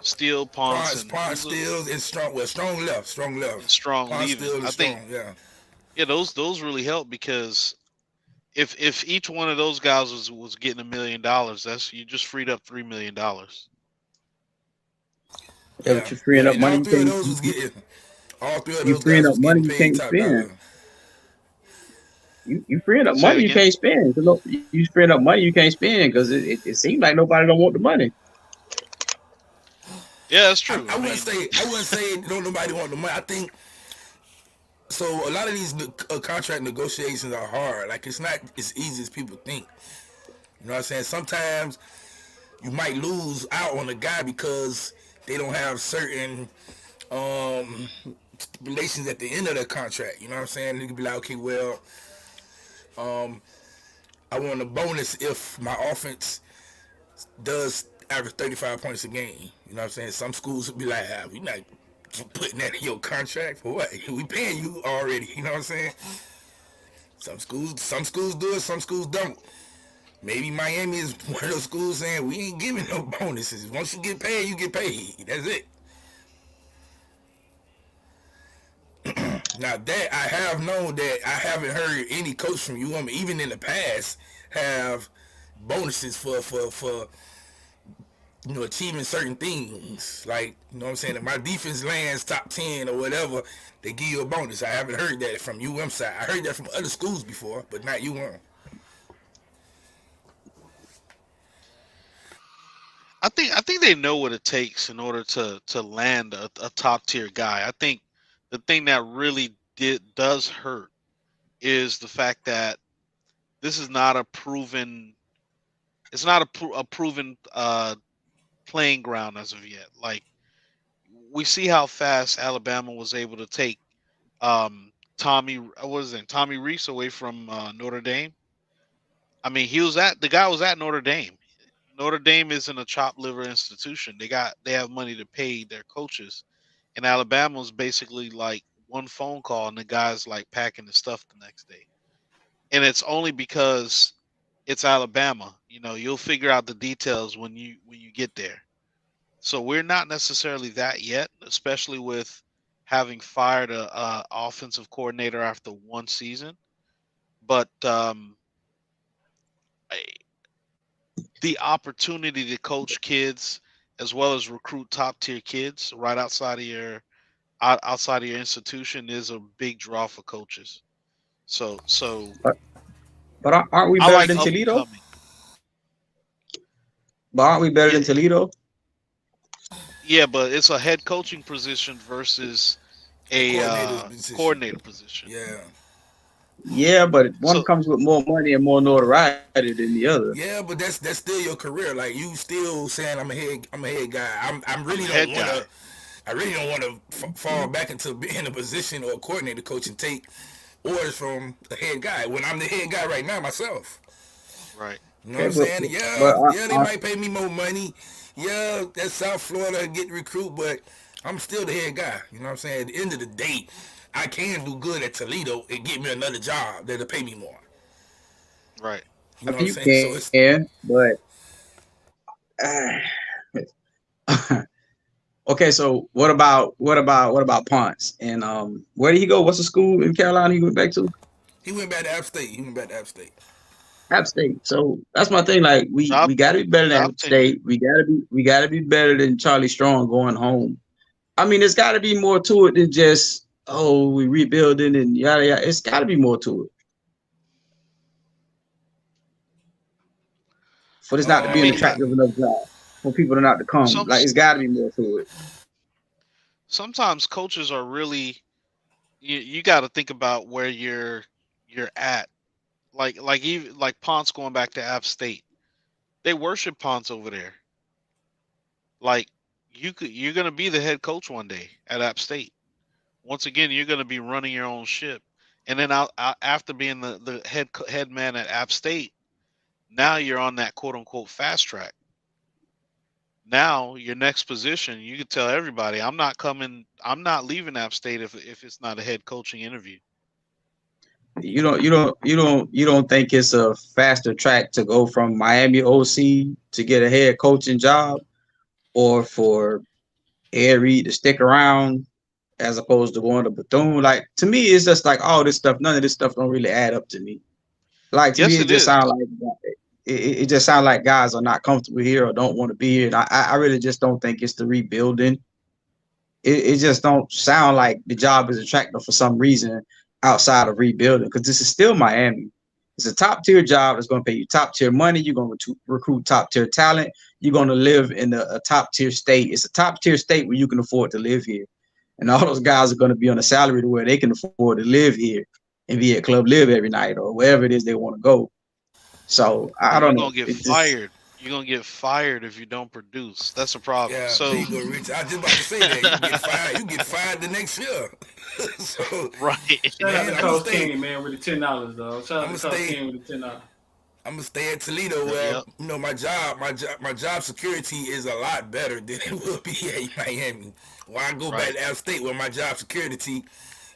Still Ponce and Ponce still is strong. Well, strong left. and Strong Ponce leaving. still I is think strong. Yeah. those really help, because if each one of those guys was getting $1 million, that's you just freed up $3 million. Yeah, but you're freeing up And money all you three of can't. those was getting. All three of You those freeing guys up was money getting you paid can't top spend. dollar. You freeing up Say it money you again. can't spend. You freeing up money you can't spend because it seems like nobody don't want the money. Yeah, that's true. I wouldn't say don't nobody want the money. I think so. A lot of these contract negotiations are hard. Like it's not as easy as people think. You know what I'm saying? Sometimes you might lose out on a guy because they don't have certain stipulations at the end of their contract. You know what I'm saying? You could be like, okay, well, I want a bonus if my offense does average 35 points a game. You know what I'm saying? Some schools would be like, we not putting that in your contract for what? We paying you already. You know what I'm saying? Some schools do it, some schools don't. Maybe Miami is one of those schools saying we ain't giving no bonuses. Once you get paid, you get paid. That's it. Now that I have known that I haven't heard any coach from UM, even in the past, have bonuses for achieving certain things. Like, you know what I'm saying? If my defense lands top 10 or whatever, they give you a bonus. I haven't heard that from UM side. I heard that from other schools before, but not UM. I think they know what it takes in order to land a top tier guy. I think the thing that really does hurt is the fact that this is not a proven. It's not a proven playing ground as of yet. Like, we see how fast Alabama was able to take Tommy Reese away from Notre Dame. I mean, the guy was at Notre Dame. Notre Dame isn't a chop liver institution. They have money to pay their coaches, and Alabama's basically like one phone call and the guy's like packing his stuff the next day. And it's only because it's Alabama. You'll figure out the details when you get there. So we're not necessarily that yet, especially with having fired a offensive coordinator after one season. But the opportunity to coach kids as well as recruit top tier kids right outside of your institution is a big draw for coaches. So But aren't we I better like than up and Toledo? coming. But aren't we better Yeah, than Toledo? yeah, but it's a head coaching position versus a Coordinator's position. coordinator position. Yeah. Yeah, but one So comes with more money and more notoriety than the other. Yeah, but that's still your career. Like you still saying I'm a head guy. I'm I'm really a don't head want guy. to. I really don't want to fall back into being a position or a coordinator coach and take orders from the head guy when I'm the head guy right now myself. Right. You know what Okay, I'm saying? Yeah, but yeah, they might pay me more money. Yeah, that's South Florida get recruit, but I'm still the head guy. You know what I'm saying? At the end of the day, I can do good at Toledo and get me another job that'll pay me more. Right. You know what I'm you saying? So it's can, but okay. So what about Ponce? And where did he go? What's the school in Carolina he went back to? he went back to App State. He went back to App State. App State. So that's my thing. Like Job we got to be better than job App tenure. State. We gotta be better than Charlie Strong going home. I mean, there's got to be more to it than just we rebuilding and yada yada. It's got to be more to it for this not to I be an mean, attractive enough job for people to not to come. some Like it's got to be more to it. sometimes coaches are really you got to think about where you're at. Even like Ponce going back to App State. They worship Ponce over there. Like you're gonna be the head coach one day at App State. Once again, you're gonna be running your own ship. And then after being the head man at App State, now you're on that quote unquote fast track. Now your next position, you can tell everybody, I'm not leaving App State if it's not a head coaching interview. You don't think it's a faster track to go from Miami OC to get a head coaching job, or for Ed Reed to stick around as opposed to going to Bethune? Like to me, it's just like all this stuff. None of this stuff don't really add up to me. Like to me, Yes, it it just is. sounds like it just sounds like guys are not comfortable here or don't want to be here. And I really just don't think it's the rebuilding. It just don't sound like the job is attractive for some reason outside of rebuilding, because this is still Miami. It's a top tier job that's going to pay you top tier money. You're going to recruit top tier talent. You're going to live in a top tier state. It's a top tier state where you can afford to live here. And all those guys are going to be on a salary to where they can afford to live here and be at Club Live every night or wherever it is they want to go. So I And don't you're know. gonna get It just fired. You're gonna get fired if you don't produce. That's a problem. Yeah, there So you go, Rich. I was just about to say that you get fired. You get fired the next year. So, right. Shout out man, to I'm gonna Coach stay. King, man, with the $10, though. Shout I'm out gonna to Coach stay. King with the $10. I'm gonna stay at Toledo where Yep. you know my job security is a lot better than it will be at Miami. Or I go back Right. to App State where my job security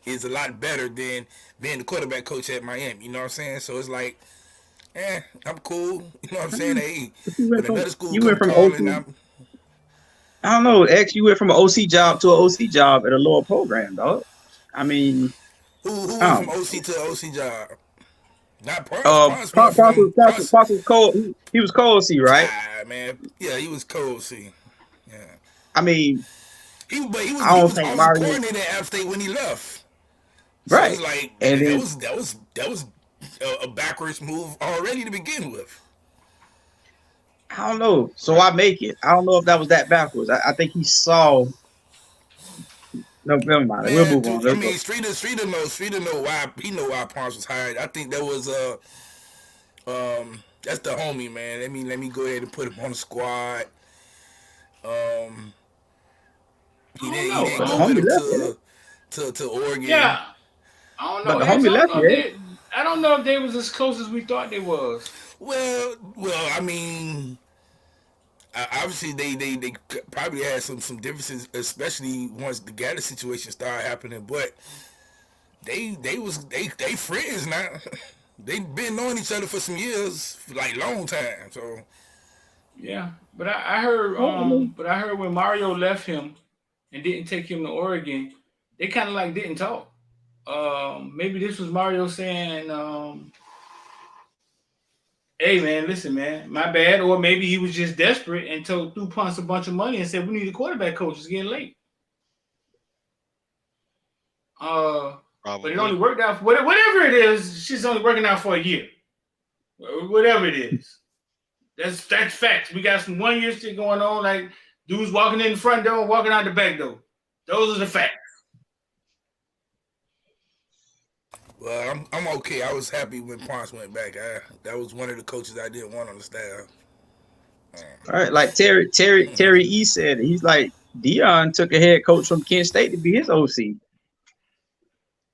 is a lot better than being the quarterback coach at Miami. You know what I'm saying? So it's like, I'm cool. You know what I'm saying? Hey, you when went from another school you went come from calling, OC. I don't know, X. You went from an OC job to an OC job at a lower program, dog. I mean, who I went don't from know. OC to OC job? Not Ponce. Ponce went Ponce from Ponce. was cold. He was cold OC, right? Man. Yeah, he was cold. See, yeah. I mean, But he I don't was think offensive Mario. coordinator at App State when he left. So Right, it's like and that then was a backwards move already to begin with. I don't know. So Right. I make it. I don't know if that was that backwards. I think he saw. No, never mind. We'll Man, move on. I Let's mean, go. Streeter know why Ponce was hired. I think that was that's the homie, man. Let me go ahead and put him on the squad. He I didn't But the go with homie him left, didn't it? to Oregon. Yeah, I don't But know, the X. homie left, yeah. I don't know if they was as close as we thought they was. Well, I mean, obviously they probably had some differences, especially once the Gaddis situation started happening. But they friends now. They been knowing each other for some years, like long time. So Yeah, but I heard Well, I mean, when Mario left him and didn't take him to Oregon, they kind of like didn't talk. Maybe this was Mario saying, "Hey man, listen man, my bad," or maybe he was just desperate and threw Ponce a bunch of money and said, "We need a quarterback coach. It's getting late." But it only Probably. worked out for whatever it is. She's only working out for a year, whatever it is. That's facts. We got some 1 year shit going on, like dudes walking in the front door, walking out the back door. Those are the facts. Well, I'm okay. I was happy when Ponce went back. That was one of the coaches I didn't want on the staff. All right, like Terry E said, he's like Dion took a head coach from Kent State to be his OC.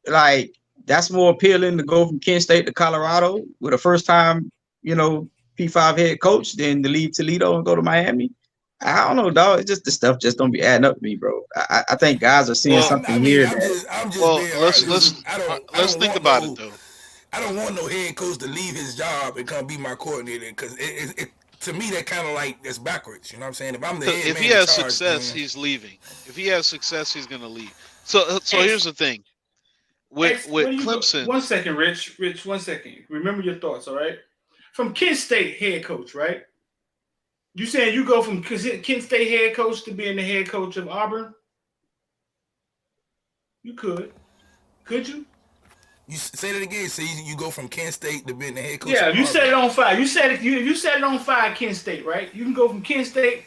Like that's more appealing to go from Kent State to Colorado with a first time, P5 head coach than to leave Toledo and go to Miami. I don't know, dog. It's just the stuff just don't be adding up to me, bro. I think guys are seeing Well, something I mean, here I'm that. just well, being let's honest. let's I let's don't think want about it no though. I don't want no head coach to leave his job and come be my coordinator because to me that kind of like that's backwards. You know what I'm saying? If I'm the head If he man in has charge, success, then he's leaving. If he has success, he's gonna leave. So here's X, the thing with X, where with do you go? Clemson. 1 second, Rich. Rich, 1 second. Remember your thoughts, all right? From Kent State head coach, right? You saying you go from Kent State head coach to being the head coach of Auburn? You could. Could you? you say that again. Say you go from Kent State to being the head coach Yeah, of you set Auburn. it on fire. You said it. You set it on fire, Kent State, right? You can go from Kent State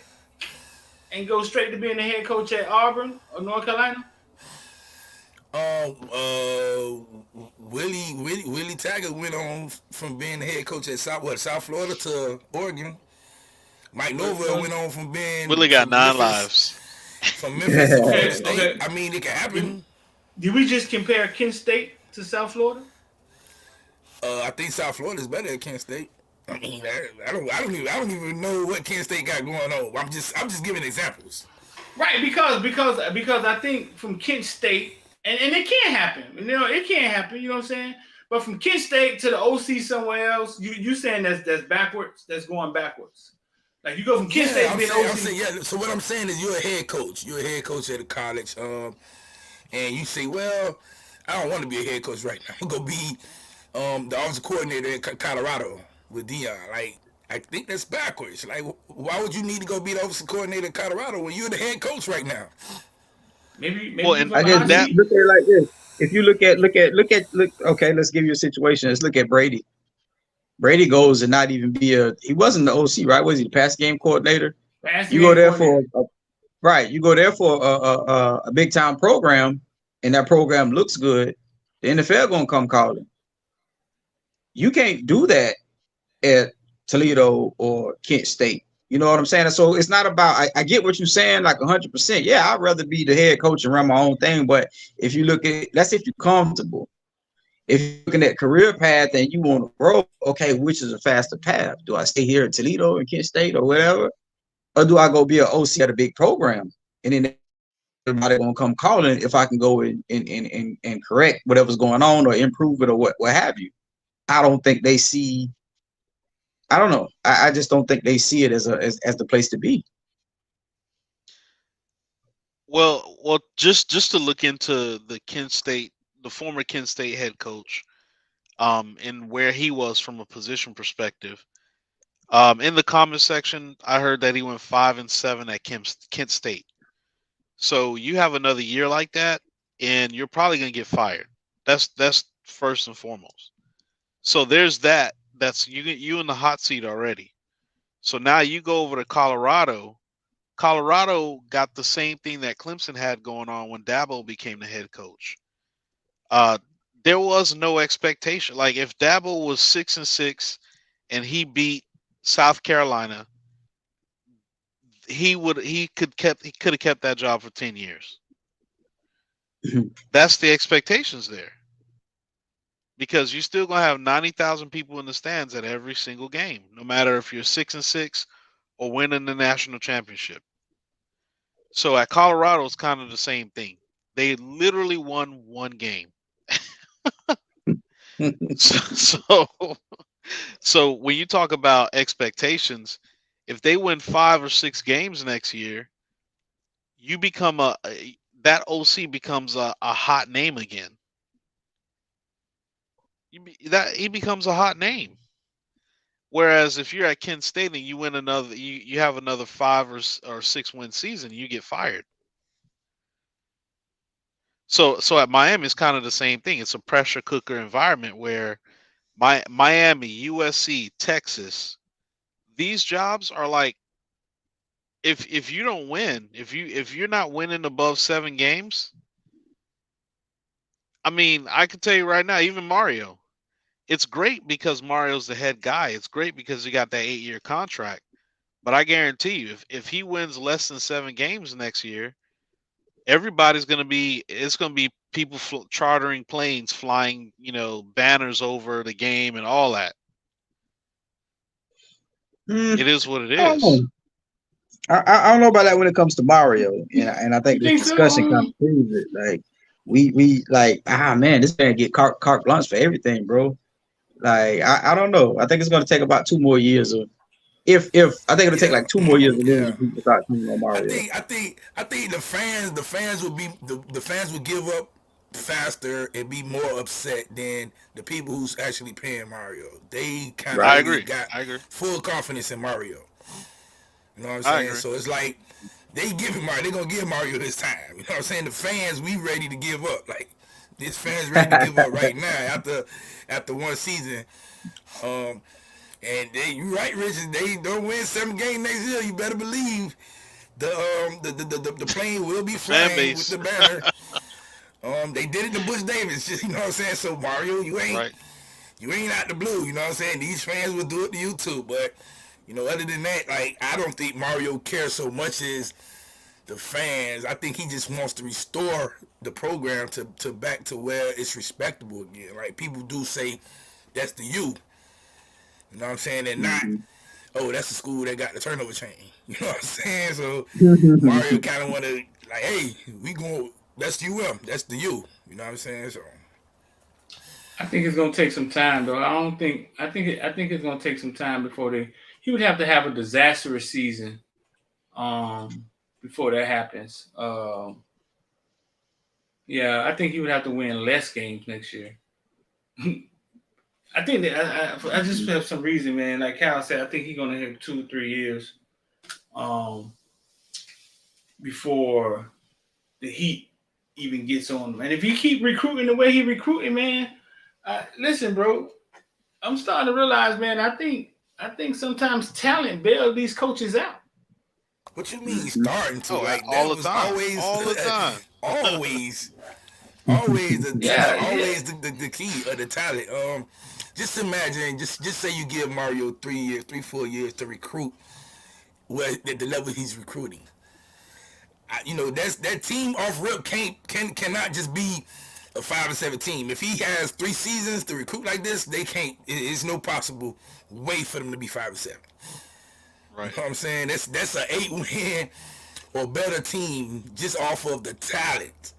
and go straight to being the head coach at Auburn or North Carolina. Uh, uh, Willie Taggart went on from being the head coach at South Florida to Oregon. Mike Norvell went on from being Willie got from 9 Memphis, lives. from Memphis to Florida Okay, State. okay. I mean, it can happen. Did we just compare Kent State to South Florida? I think South Florida is better than Kent State. I mean, I don't even know what Kent State got going on. I'm just giving examples. Right, because I think from Kent State, and it can happen. It can happen. You know what I'm saying? But from Kent State to the OC somewhere else, you saying that's backwards? That's going backwards. Like you go from Kent State to being OC. I'm saying, yeah. So what I'm saying is, you're a head coach. You're a head coach at a college, and you say, well, I don't want to be a head coach right now. I'm gonna be the offensive coordinator in Colorado with Dion. Like, I think that's backwards. Like, why would you need to go be the offensive coordinator in Colorado when you're the head coach right now? Maybe Well, and I guess that look at it like this. If you look. Okay, let's give you a situation. Let's look at Brady. Brady goes to not even be he wasn't the OC, right? Was he the pass game coordinator? You go there for right. You go there for a big time program, and that program looks good. The NFL gonna come calling. You can't do that at Toledo or Kent State. You know what I'm saying? So it's not about. I get what you're saying, like 100%. Yeah, I'd rather be the head coach and run my own thing. But if you look at, that's if you're comfortable. If you're looking at career path and you want to grow, okay, which is a faster path? Do I stay here at Toledo or Kent State or whatever? Or do I go be an OC at a big program? And then everybody gonna come calling if I can go and correct whatever's going on or improve it or what have you. I don't think they see, I don't know. I just don't think they see it as the place to be. well, just to look into the former Kent State head coach, and where he was from a position perspective. In the comment section, I heard that he went 5-7 at Kent State. So you have another year like that, and you're probably gonna get fired. That's first and foremost. So there's that. That's you in the hot seat already. So now you go over to Colorado. Colorado got the same thing that Clemson had going on when Dabo became the head coach. There was no expectation. Like if Dabo was 6-6 and he beat South Carolina, he could have kept that job for 10 years. That's the expectations there. Because you're still gonna have 90,000 people in the stands at every single game, no matter if you're 6-6 or winning the national championship. So at Colorado, it's kind of the same thing. They literally won one game. So when you talk about expectations, if they win 5 or 6 games next year, you become that OC becomes a hot name again. He becomes a hot name. Whereas if you're at Kent State and you win you have another 5 or 6 win season, you get fired. So at Miami, it's kind of the same thing. It's a pressure cooker environment where Miami, USC, Texas, these jobs are like, if you don't win, if you're not winning above 7 games, I mean, I can tell you right now, even Mario, it's great because Mario's the head guy. It's great because he got that 8-year contract. But I guarantee you, if he wins less than 7 games next year, everybody's going to be, it's going to be people chartering planes, flying, banners over the game and all that. It is what it I don't is. know. I don't know about that when it comes to Mario, and I think You this think so? discussion kind of proves it. Like we like man, this man get carte blanche for everything, bro. Like I don't know. I think it's gonna take about 2 more years of if I think it'll take Yeah, like 2 more years of yeah. losing people start coming on I Mario. think I think I think the fans would be the fans would give up faster and be more upset than the people who's actually paying Mario. They kind of I Right. really agree. got I agree. full confidence in Mario. You know what I'm I saying? agree. So it's like they giving Mario, they gonna give Mario his time. You know what I'm saying? The fans, we ready to give up. Like this fans ready to give up right now after one season. Um, and you right, Richard. They don't win 7 games next year. You better believe the plane will be The fan flying with base. the banner. They did it to Bush Davis. You know what I'm saying? So Mario, you ain't Right. out the blue. You know what I'm saying? These fans will do it to you too. But other than that, like I don't think Mario cares so much as the fans. I think he just wants to restore the program to back to where it's respectable again. Like people do say, that's the U. You know what I'm saying? And not, Mhm. oh, that's the school that got the turnover chain. You know what I'm saying? So Mario kind of want to like, hey, that's UM, that's the U. You know what I'm saying? So I think it's gonna take some time, though. I think it's gonna take some time before he would have to have a disastrous season, before that happens. Yeah, I think he would have to win less games next year. I think that I just have some reason, man. Like Cal said, I think he's gonna have 2 or 3 years, um, before the heat even gets on him. And if he keep recruiting the way he recruiting, man, listen, bro, I'm starting to realize, man. I think sometimes talent bails these coaches out. what you mean starting to? Oh, Like all that the was time. always, All the time. always, always Yeah, always the key of the talent. Just imagine, just say you give Mario 3-4 years to recruit at the level he's recruiting. That team off rip cannot just be a 5-7 team. If he has 3 seasons to recruit like this, they can't. It's no possible way for them to be 5-7. You Right. know what I'm saying? That's an 8-win or better team just off of the talent,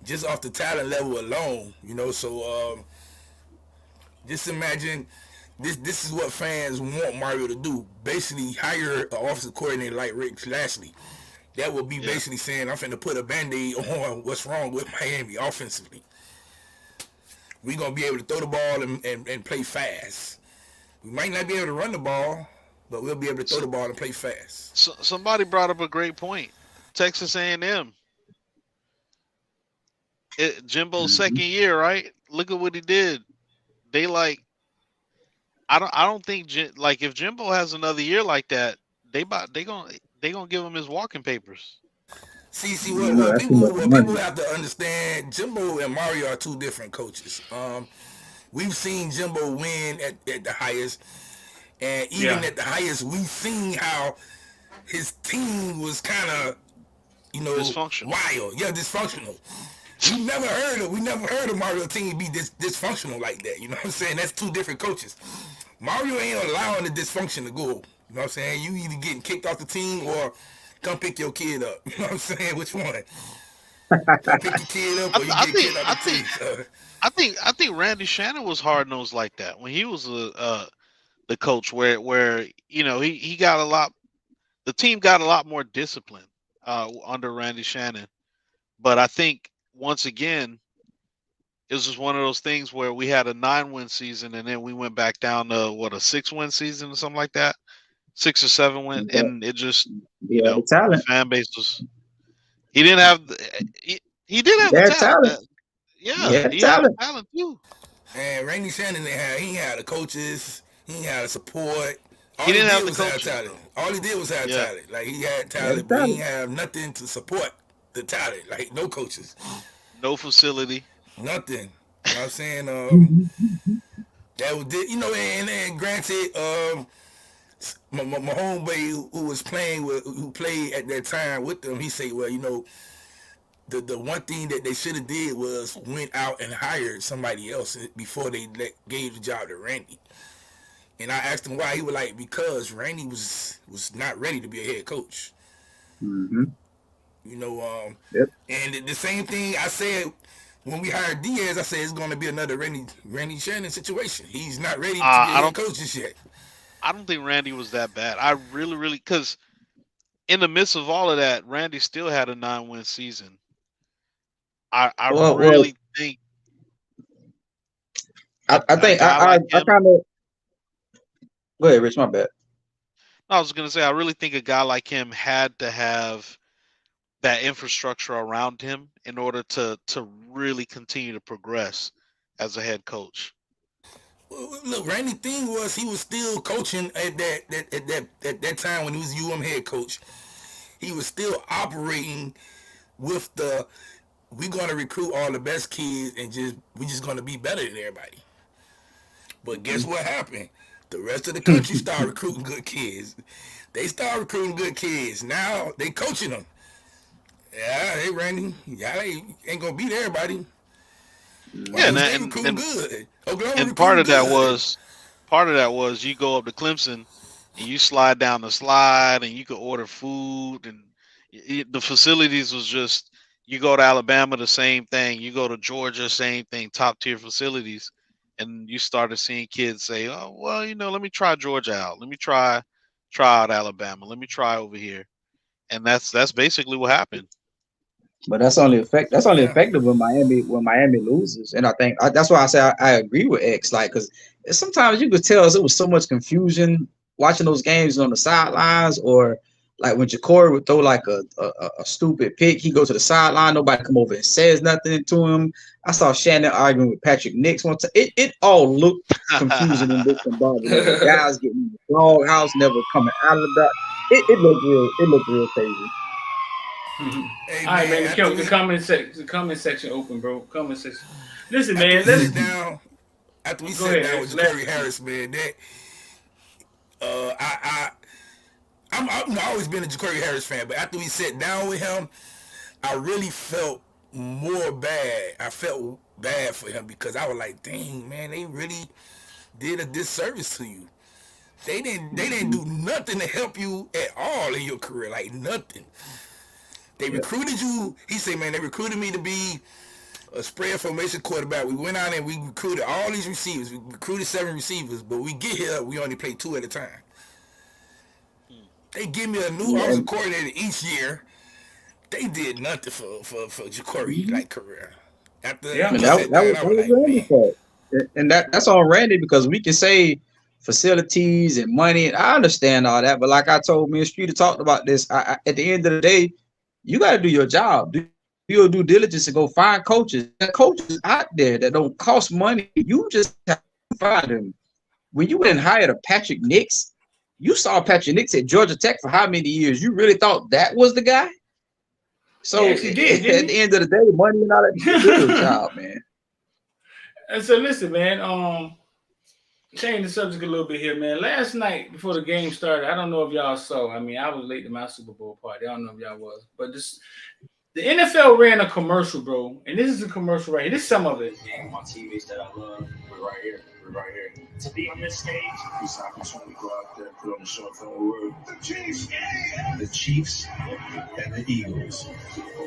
just off the talent level alone. So just imagine this is what fans want Mario to do. Basically, hire an offensive coordinator like Rick Lashley. That would be Yeah. basically saying I'm finna put a band-aid on what's wrong with Miami offensively. We're gonna be able to throw the ball and play fast. We might not be able to run the ball, but we'll be able to throw the ball and play fast. So somebody brought up a great point. Texas A&M. Jimbo's second year, right? Look at what he did. They like. I don't think like if Jimbo has another year like that, they gonna give him his walking papers. See You what know, what that's too people much what people money. have to understand. Jimbo and Mario are two different coaches. We've seen Jimbo win at the highest, and even Yeah, at the highest, we've seen how his team was kind of Dysfunctional. wild, dysfunctional. We never heard of Mario team be this dysfunctional like that. You know what I'm saying? That's two different coaches. Mario ain't allowing the dysfunction to go. You know what I'm saying? You either getting kicked off the team or come pick your kid up. You know what I'm saying? Which one? Come pick your kid up I, or you I get think kicked off I the think team. So, I think Randy Shannon was hard nosed like that when he was the coach, where he got a lot. The team got a lot more discipline under Randy Shannon. But I think once again, it was just one of those things where we had a 9-win season and then we went back down to what, a 6-win season or something like that, 6 or 7 win, Yeah, and it just yeah, the the talent. fan base was he didn't have he did have the Their talent. talent. He Yeah, had he had the talent. talent too. and Randy Shannon, he had the coaches, he had the support. All He he didn't did have the was have coaching talent. though. All he did was have Yeah, talent. Like he had He had the talent, but he talent. didn't have nothing to support the talent. Like no coaches. no facility. Nothing. You know what I'm saying? That was it. You know, and granted, my homeboy who was playing with, who played at that time with them, he said, well, you know, the one thing that they should have did was went out and hired somebody else before they gave the job to Randy. And I asked him why. He was like, because Randy was not ready to be a head coach. Mm-hmm. You know, Yep. and the same thing I said when we hired Diaz. I said it's going to be another Randy Shannon situation. He's not ready to be a head coach just yet. I don't think Randy was that bad. I really, because in the midst of all of that, Randy still had a 9-win season. I really think. I think I kind of. Go ahead, Rich. My bad. I was gonna say I really think a guy like him had to have that infrastructure around him in order to really continue to progress as a head coach. Well, look, Randy thing was he was still coaching at that time when he was UM head coach. He was still operating with the we're gonna recruit all the best kids and we just gonna be better than everybody. But guess what happened? The rest of the country started recruiting good kids. They started recruiting good kids. Now they coaching them. Yeah, hey Randy, y'all ain't gonna beat everybody. Yeah, and good. And part of that was you go up to Clemson and you slide down the slide and you could order food, and the facilities was just, you go to Alabama, the same thing. You go to Georgia, same thing, top tier facilities. And you started seeing kids say, oh, well, you know, let me try Georgia out. Let me try out Alabama. Let me try over here. And that's basically what happened. But that's only effective when Miami loses, and I think that's why I say I agree with X. Like, because sometimes you could tell us it was so much confusion watching those games on the sidelines, or like when Ja'Cory would throw like a stupid pick, he go to the sideline, nobody come over and says nothing to him. I saw Shannon arguing with Patrick Nix one time. It all looked confusing and discombobulated. Guys getting in the doghouse, never coming out of the dark. It looked real crazy. Hey, all right, man. The comment section open, bro. Comment section. Listen, man. Let's down. After we sat down with Ja'Cory Harris, man, that I've always been a Ja'Cory Harris fan, but after we sat down with him, I really felt more bad. I felt bad for him because I was like, dang, man, they really did a disservice to you. They didn't do nothing to help you at all in your career, like nothing. They recruited you. He said, man, they recruited me to be a spread formation quarterback. We went out and we recruited all these receivers. We recruited 7 receivers, but we get here, we only play 2 at a time. They give me a new offensive coordinator each year. They did nothing for Ja'Cory like career. That was Randy's fault. And that's on Randy, because we can say facilities and money, and I understand all that, but like I told me and Streeter talked about this, at the end of the day, you got to do your job. Do your due diligence and go find coaches. There are coaches out there that don't cost money. You just have to find them. When you went and hired a Patrick Nix, you saw Patrick Nix at Georgia Tech for how many years? You really thought that was the guy? So at the end of the day, money and all that, you do your job, man. And so listen, man. Change the subject a little bit here, man. Last night before the game started, I don't know if y'all saw. I mean, I was late to my Super Bowl party. I don't know if y'all was, but the NFL ran a commercial, bro. And this is a commercial right here. This is some of it. My teammates that I love, we're right here. We're right here. To be on this stage, it's an opportunity to go out there and put on the show for the world. The Chiefs and the Eagles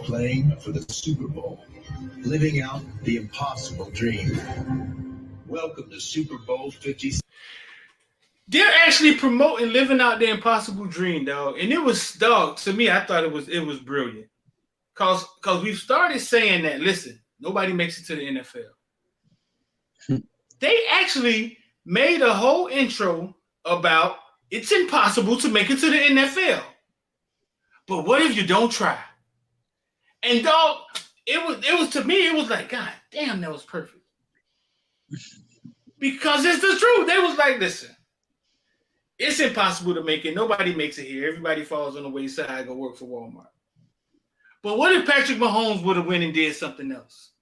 playing for the Super Bowl, living out the impossible dream. Welcome to Super Bowl 56. They're actually promoting living out the impossible dream, dog. And it was, dog, to me, I thought it was brilliant. Cause we've started saying that, listen, nobody makes it to the NFL. They actually made a whole intro about it's impossible to make it to the NFL. But what if you don't try? And dog, it was to me, it was like, God damn, that was perfect. Because it's the truth. They was like, listen, it's impossible to make it. Nobody makes it here. Everybody falls on the wayside, go work for Walmart. But what if Patrick Mahomes would have went and did something else?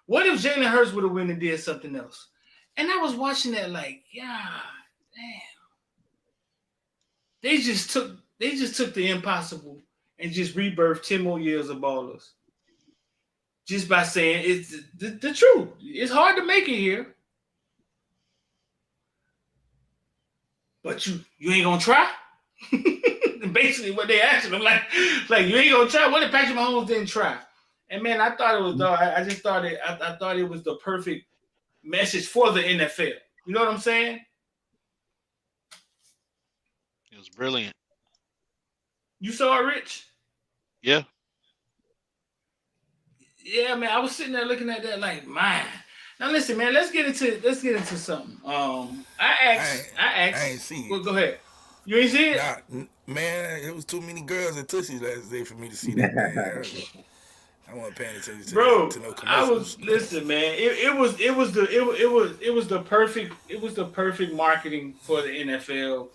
What if Jalen Hurts would have went and did something else? And I was watching that like, yeah, damn. They just took the impossible and just rebirthed 10 more years of ballers. Just by saying it's the truth. It's hard to make it here. But you ain't gonna try? Basically what they asking them, like you ain't gonna try? What if Patrick Mahomes didn't try? And man, I thought it was I just thought I thought it was the perfect message for the NFL. You know what I'm saying? It was brilliant. You saw it, Rich? Yeah. Yeah, man. I was sitting there looking at that like, man. Now listen, man. Let's get into something. I ain't seen it. Well, go ahead. You ain't see it? Nah, man, it was too many girls and tussies last day for me to see that. Man. I wasn't paying attention to Bro, to no commercials. I was listen, man. It was the perfect marketing for the NFL.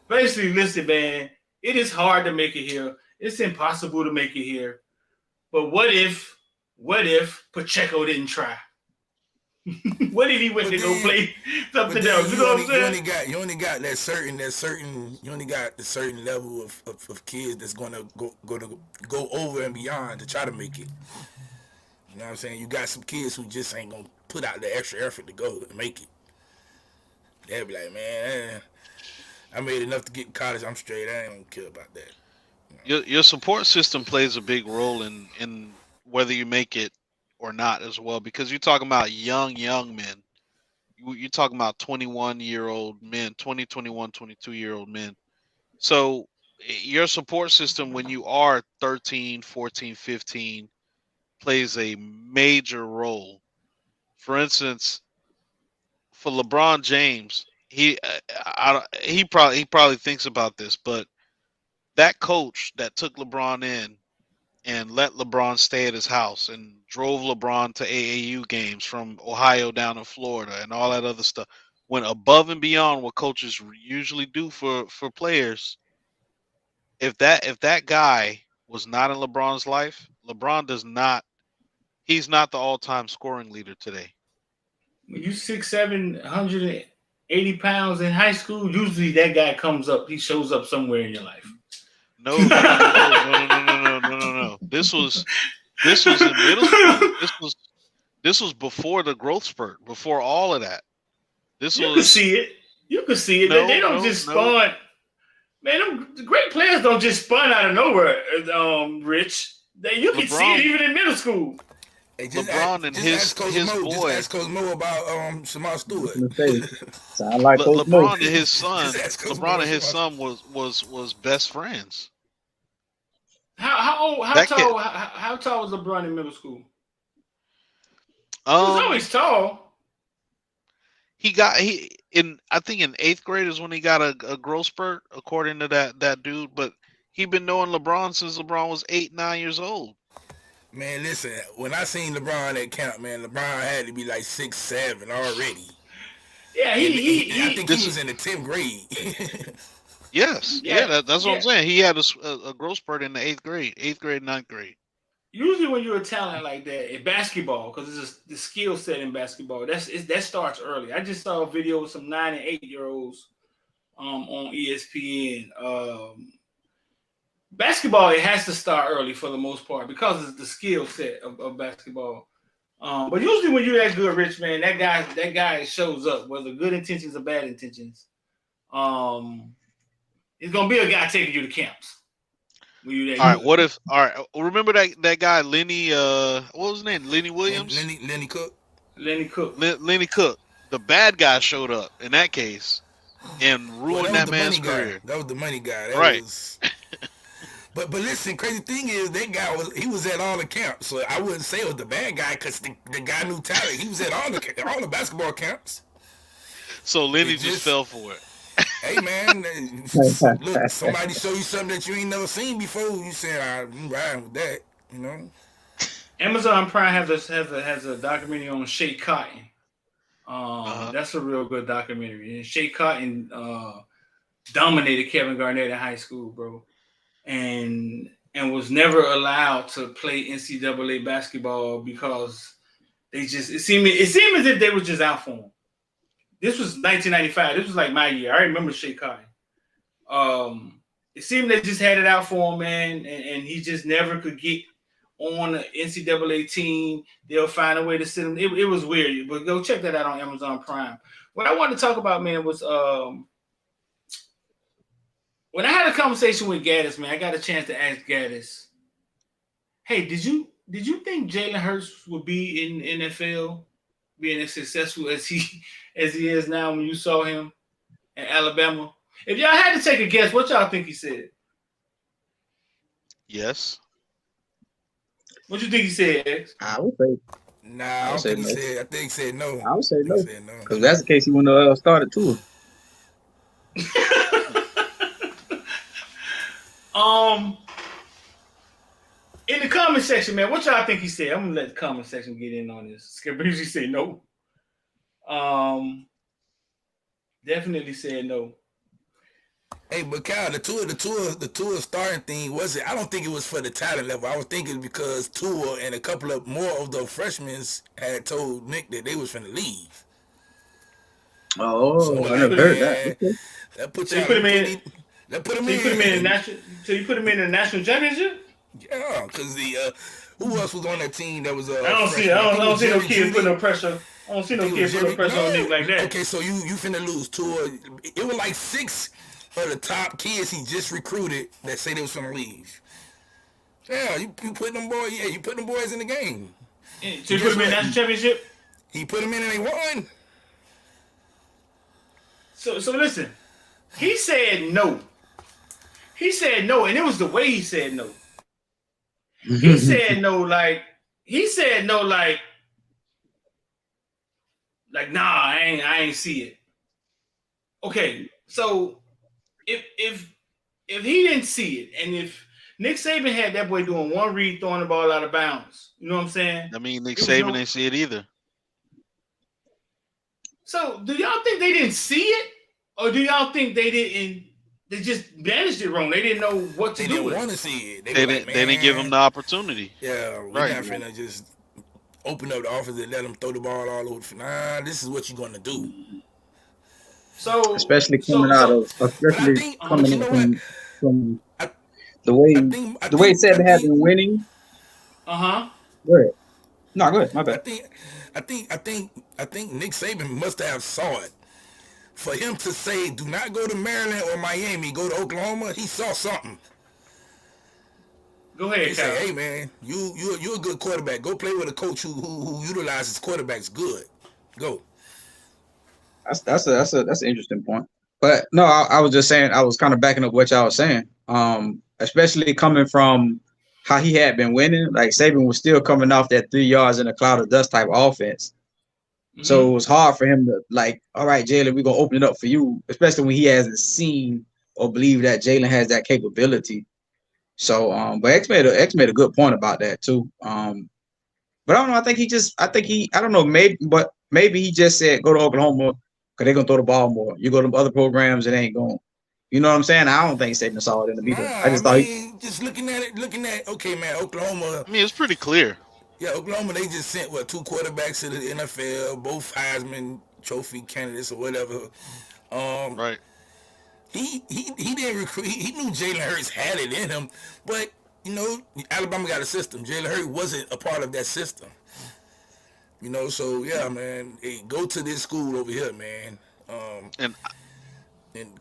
Basically, listen, man. It is hard to make it here. It's impossible to make it here. But what if Pacheco didn't try? What if he went to go play something else? You know what I'm saying? You only got that certain. You only got the certain level of kids that's gonna go over and beyond to try to make it. You know what I'm saying? You got some kids who just ain't gonna put out the extra effort to go and make it. They'll be like, man, I made enough to get in college. I'm straight. I don't care about that. Your support system plays a big role in whether you make it or not as well, because you're talking about young men. You're talking about 21-year-old men, 20, 21, 22-year-old men. So your support system when you are 13, 14, 15 plays a major role. For instance, for LeBron James, he probably thinks about this, but that coach that took LeBron in and let LeBron stay at his house and drove LeBron to AAU games from Ohio down to Florida and all that other stuff, went above and beyond what coaches usually do for players. If that guy was not in LeBron's life, he's not the all-time scoring leader today. When you 6'7", 180 pounds in high school, usually that guy comes up. He shows up somewhere in your life. No. This was in middle school. This was before the growth spurt, before all of that. You can see it. No, they don't just spawn. Man, the great players don't just spawn out of nowhere, Rich. You can see it even in middle school. Hey, LeBron and his boy. Just ask Coach Mo about Shamar Stewart. Sound like Coach LeBron Mo. and his son. LeBron and his son was best friends. How tall was LeBron in middle school? He was always tall. I think in 8th grade is when he got a growth spurt, according to that dude. But he been knowing LeBron since LeBron was 8, 9 years old. Man, listen, when I seen LeBron at camp, man, LeBron had to be like 6'7" already. Yeah, I think he was in the 10th grade. Yes, that's what I'm saying. He had a growth spurt in the 8th grade, 9th grade. Usually, when you're a talent like that in basketball, because it's the skill set in basketball, that starts early. I just saw a video with some 9 and 8-year-olds on ESPN. Basketball, it has to start early for the most part because it's the skill set of basketball. But usually, when you're that good, Rich, man, that guy shows up, whether good intentions or bad intentions. It's gonna be a guy taking you to camps. All right, remember that guy Lenny? What was his name? Lenny Williams. Lenny Cook. Lenny Cook. The bad guy showed up in that case and ruined that man's career. That was the money guy. Right. But listen, crazy thing is that guy was at all the camps. So I wouldn't say it was the bad guy because the guy knew talent. He was at all the basketball camps. So Lenny just fell for it. Hey man, look, somebody show you something that you ain't never seen before. You say, I'm riding with that, you know. Amazon Prime has a documentary on Shea Cotton. That's a real good documentary. And Shea Cotton dominated Kevin Garnett in high school, bro, and was never allowed to play NCAA basketball because it seemed as if they were just out for him. This was 1995. This was like my year. I remember Shea Cotton. It seemed they just had it out for him, man, and he just never could get on the NCAA team. They'll find a way to send him. It was weird, but go check that out on Amazon Prime. What I wanted to talk about, man, was when I had a conversation with Gaddis, man, I got a chance to ask Gaddis, hey, did you think Jalen Hurts would be in the NFL, being as successful as he is now when you saw him in Alabama? If y'all had to take a guess, what y'all think he said? Yes. What you think he said, X? I would say. Nah, I don't think he said. I think he said no. I would say no. Because that's the case he wouldn't have started too. In the comment section, man, what y'all think he said? I'm gonna let the comment section get in on this. Skip usually say no. Definitely said no. Hey, but Kyle, the Tua starting thing wasn't. I don't think it was for the talent level. I was thinking because Tua and a couple of more of the freshmen had told Nick that they was finna leave. Oh, so I never heard that. Okay. That put so you put him in. That put him so in. You put him in the national. So you put him in the national championship. Yeah, because the who else was on that team that was? I don't see no kids putting no pressure. I don't see no kids putting no pressure on Nick like that. Okay, so you finna lose Tua. It was like 6 of the top kids he just recruited that say they was finna leave. Yeah, you put them boys. Yeah, you put them boys in the game. Yeah, so you put them in the national championship. He put them in and they won. So listen, he said no. He said no, and it was the way he said no. He said no, like nah, I ain't see it. Okay, so if he didn't see it, and if Nick Saban had that boy doing one read, throwing the ball out of bounds, you know what I'm saying? I mean, Nick Saban didn't see it either. So do y'all think they didn't see it, or do y'all think they didn't? They just managed it wrong. They didn't know what to do. They didn't want to see it. They didn't give him the opportunity. Yeah, we're not finna just open up the office and let them throw the ball all over. Nah, this is what you're gonna do. So especially coming from the way it said they had been winning. Go ahead. No, go ahead. My bad. I think Nick Saban must have saw it. For him to say, do not go to Maryland or Miami, go to Oklahoma, he saw something. Go ahead, he said, hey, man, you're a good quarterback. Go play with a coach who utilizes quarterbacks good. Go. That's an interesting point. But no, I was just saying, I was kind of backing up what y'all was saying. Especially coming from how he had been winning, like Saban was still coming off that 3 yards in a cloud of dust type offense. So it was hard for him to like, all right, Jalen, we're gonna open it up for you, especially when he hasn't seen or believed that Jalen has that capability. So, but X made a good point about that too. But I don't know. I don't know. Maybe he just said go to Oklahoma because they're gonna throw the ball more. You go to other programs, it ain't going. You know what I'm saying? I don't think Saban saw it in the media. I just thought just looking at okay, man, Oklahoma. I mean, it's pretty clear. Yeah, Oklahoma, they just sent 2 quarterbacks to the NFL, both Heisman Trophy candidates or whatever. Right. He didn't recruit. He knew Jalen Hurts had it in him, but you know, Alabama got a system. Jalen Hurts wasn't a part of that system. You know, so yeah, man, hey, go to this school over here, man. And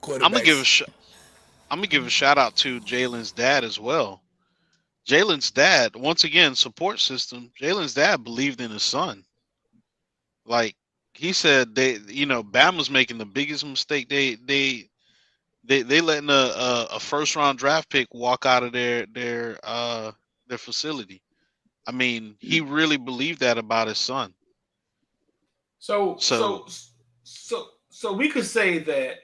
quarterbacks. I'm gonna give a shout out to Jalen's dad as well. Jalen's dad, once again, support system. Jalen's dad believed in his son. Like he said, Bama's making the biggest mistake. They letting a first round draft pick walk out of their facility. I mean, he really believed that about his son. So we could say that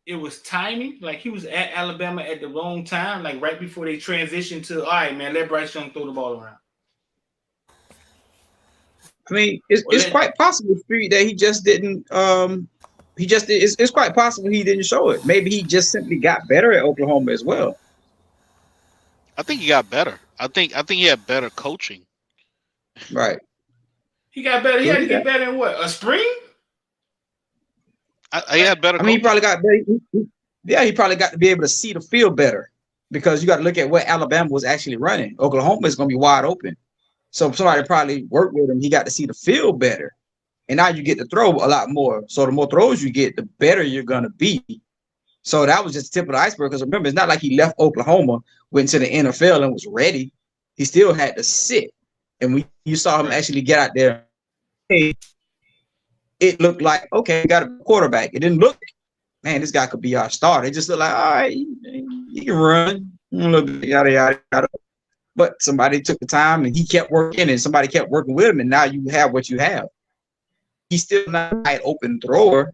it was timing, like he was at Alabama at the wrong time, like right before they transitioned to, all right, man, let Bryce Young throw the ball around. I mean, it's quite possible, Street, that he just didn't. It's quite possible he didn't show it. Maybe he just simply got better at Oklahoma as well. I think he got better. I think he had better coaching. Right. He got better. He Yeah, had to get better in what? A spring? I had better. I mean, he probably got better. Yeah, he probably got to be able to see the field better because you got to look at what Alabama was actually running. Oklahoma is going to be wide open. So somebody probably worked with him. He got to see the field better. And now you get to throw a lot more. So the more throws you get, the better you're going to be. So that was just the tip of the iceberg. Because remember, it's not like he left Oklahoma, went to the NFL and was ready. He still had to sit. And you saw him actually get out there. It looked like, okay, we got a quarterback. It didn't look, man, this guy could be our starter. It just looked like, all right, he can run, a little bit, yada, yada, yada. But somebody took the time and he kept working and somebody kept working with him. And now you have what you have. He's still not a wide open thrower,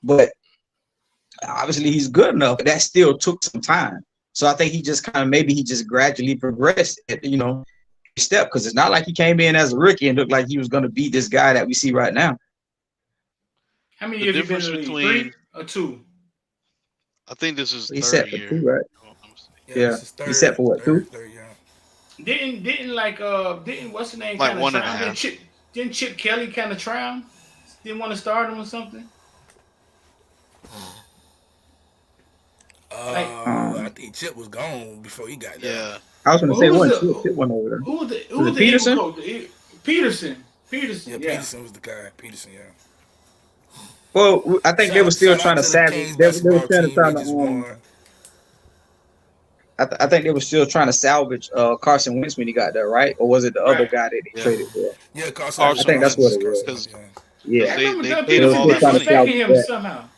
but obviously he's good enough. But that still took some time. So I think he just maybe he just gradually progressed, step, because it's not like he came in as a rookie and looked like he was going to be this guy that we see right now. How many years have you been in the league? 3 or 2? I think this is He third set for year. 2, right? Yeah. He set for what, 2? Didn't what's the name? Like kind of 1.5. Didn't Chip Kelly kind of try him? Didn't want to start him or something? I think Chip was gone before he got there. Yeah. I was going to say one. Chip went over there. Who was the Peterson? Peterson. Yeah, Peterson was the guy. Peterson, yeah. Well, I think they were still trying to salvage. They were trying to I think they were still trying to salvage Carson Wentz when he got there, right? Or was it the other guy that they traded for? Yeah, Carson. I think that's what it was. Yeah, I remember they Peterson all that money. disrespecting him somehow.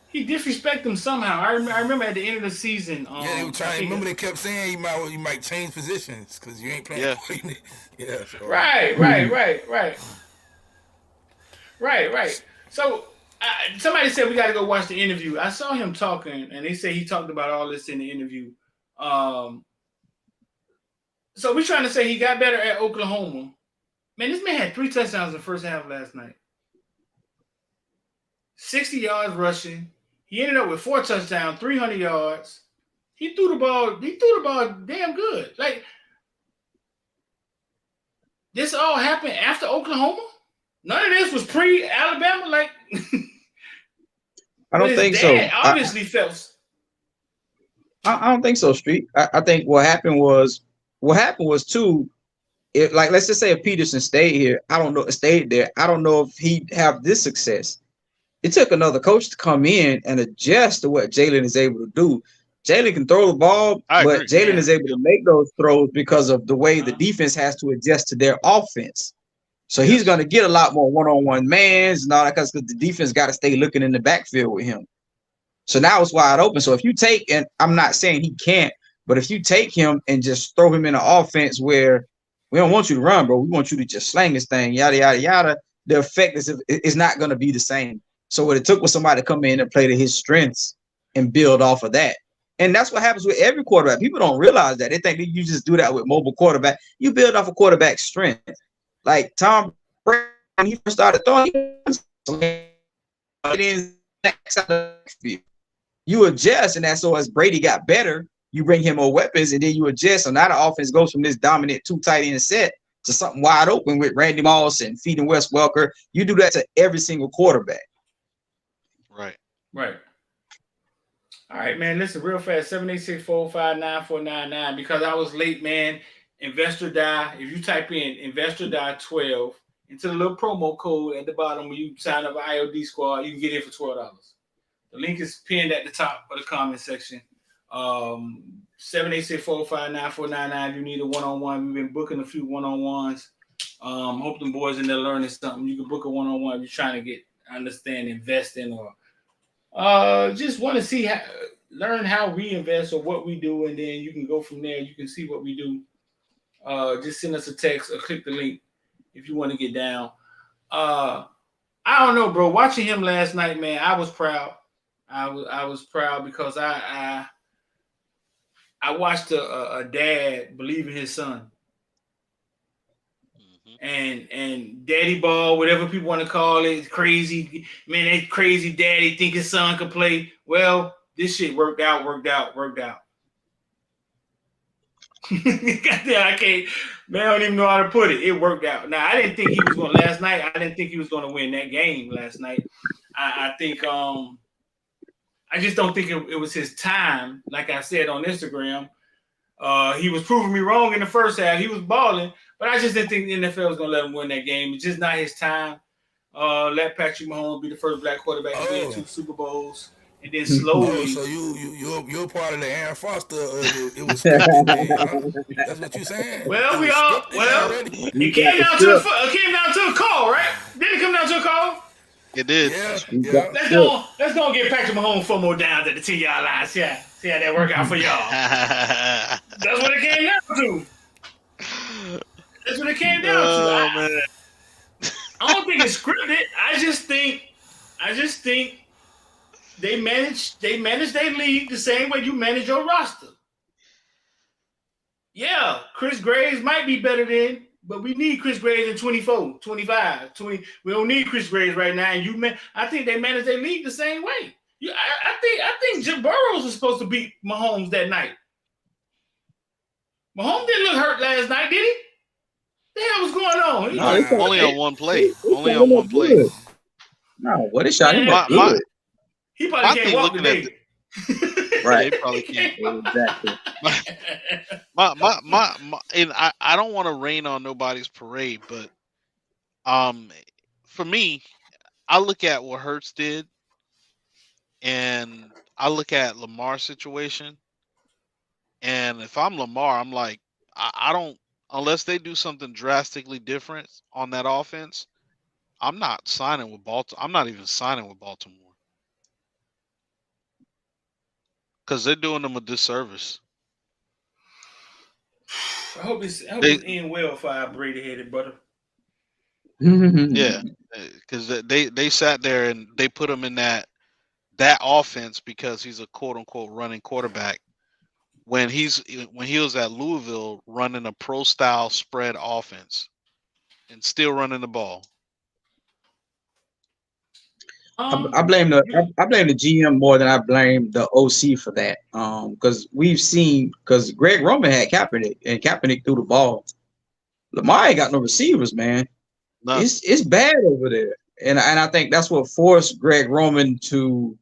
He disrespected him somehow. I remember at the end of the season. They were trying. Remember they kept saying you might change positions because you ain't playing. Yeah. So. Right. So somebody said we got to go watch the interview. I saw him talking, and they say he talked about all this in the interview. So we're trying to say he got better at Oklahoma. Man, this man had 3 touchdowns in the first half last night. 60 yards rushing. He ended up with 4 touchdowns, 300 yards. He threw the ball damn good. Like, this all happened after Oklahoma? None of this was pre-Alabama? Like, I don't think so. Obviously felt. I don't think so, Street. I think what happened was too. Let's just say if Peterson stayed there. I don't know if he'd have this success. It took another coach to come in and adjust to what Jalen is able to do. Jalen can throw the ball, but Jalen is able to make those throws because of the way the defense has to adjust to their offense. So he's going to get a lot more one-on-one mans and all that because the defense got to stay looking in the backfield with him. So now it's wide open. So if you take, and I'm not saying he can't, but if you take him and just throw him in an offense where we don't want you to run, bro, we want you to just slang this thing, yada, yada, yada, the effect is not going to be the same. So what it took was somebody to come in and play to his strengths and build off of that. And that's what happens with every quarterback. People don't realize that. They think that you just do that with mobile quarterback. You build off a quarterback's strength. Like Tom Brady, when he first started throwing, you adjust, and that's so as Brady got better, you bring him more weapons, and then you adjust. So now the offense goes from this dominant 2 tight end set to something wide open with Randy Moss and feeding Wes Welker. You do that to every single quarterback. Right. All right, man. Listen, real fast, 786-459-9499. Because I was late, man. Investor Die. If you type in Investor Die 12 into the little promo code at the bottom when you sign up for IOD Squad, you can get in for $12. The link is pinned at the top of the comment section. 786-459-9499. If you need a one-on-one, we've been booking a few one-on-ones. Hope them boys in there learning something. You can book a one-on-one if you're trying to understand investing or just want to see learn how we invest or what we do, and then you can go from there. You can see what we do. Just send us a text or click the link if you want to get down. I don't know, bro. Watching him last night, man, I was proud. I was proud because I watched a dad believe in his son. And daddy ball, whatever people want to call it, crazy. Man, that crazy daddy think his son could play. Well, this shit worked out. I can't. Man, I don't even know how to put it. It worked out. Now I didn't think he was going last night. I didn't think he was going to win that game last night. I think I just don't think it was his time. Like I said on Instagram, he was proving me wrong in the first half. He was balling, but I just didn't think the NFL was going to let him win that game. It's just not his time. Let Patrick Mahomes be the first black quarterback to win 2 Super Bowls, and then slowly. So you're part of the Aaron Foster. It was scripted. Huh? That's what you saying? Well, it came down to a call, right? Didn't it come down to a call? It did. Yeah. Let's go and get Patrick Mahomes 4 more downs at the 10-yard line. See how that work out for y'all. That's what it came down to. That's what it came down to. Man. I don't think it's scripted. I just think they manage their league the same way you manage your roster. Yeah, Chris Graves might be better than, but we need Chris Graves in 24, 25, 20. We don't need Chris Graves right now. And I think they manage their league the same way. I think Jim Burrows was supposed to beat Mahomes that night. Mahomes didn't look hurt last night, did he? The hell was going on? Only on one play. Only on one play. No, what a shot! He probably can't walk today. Right. They probably can't. Exactly. And I don't want to rain on nobody's parade, but for me, I look at what Hurts did, and I look at Lamar's situation, and if I'm Lamar, I'm like, I don't, unless they do something drastically different on that offense, I'm not signing with Baltimore. I'm not even signing with Baltimore because they're doing them a disservice. I hope it's end well for our Brady-headed brother. Yeah, because they sat there and they put him in that offense because he's a quote unquote running quarterback. When he was at Louisville running a pro style spread offense and still running the ball. I blame the GM more than I blame the OC for that. Because Greg Roman had Kaepernick and Kaepernick threw the ball. Lamar ain't got no receivers, man. No. It's bad over there, and I think that's what forced Greg Roman to.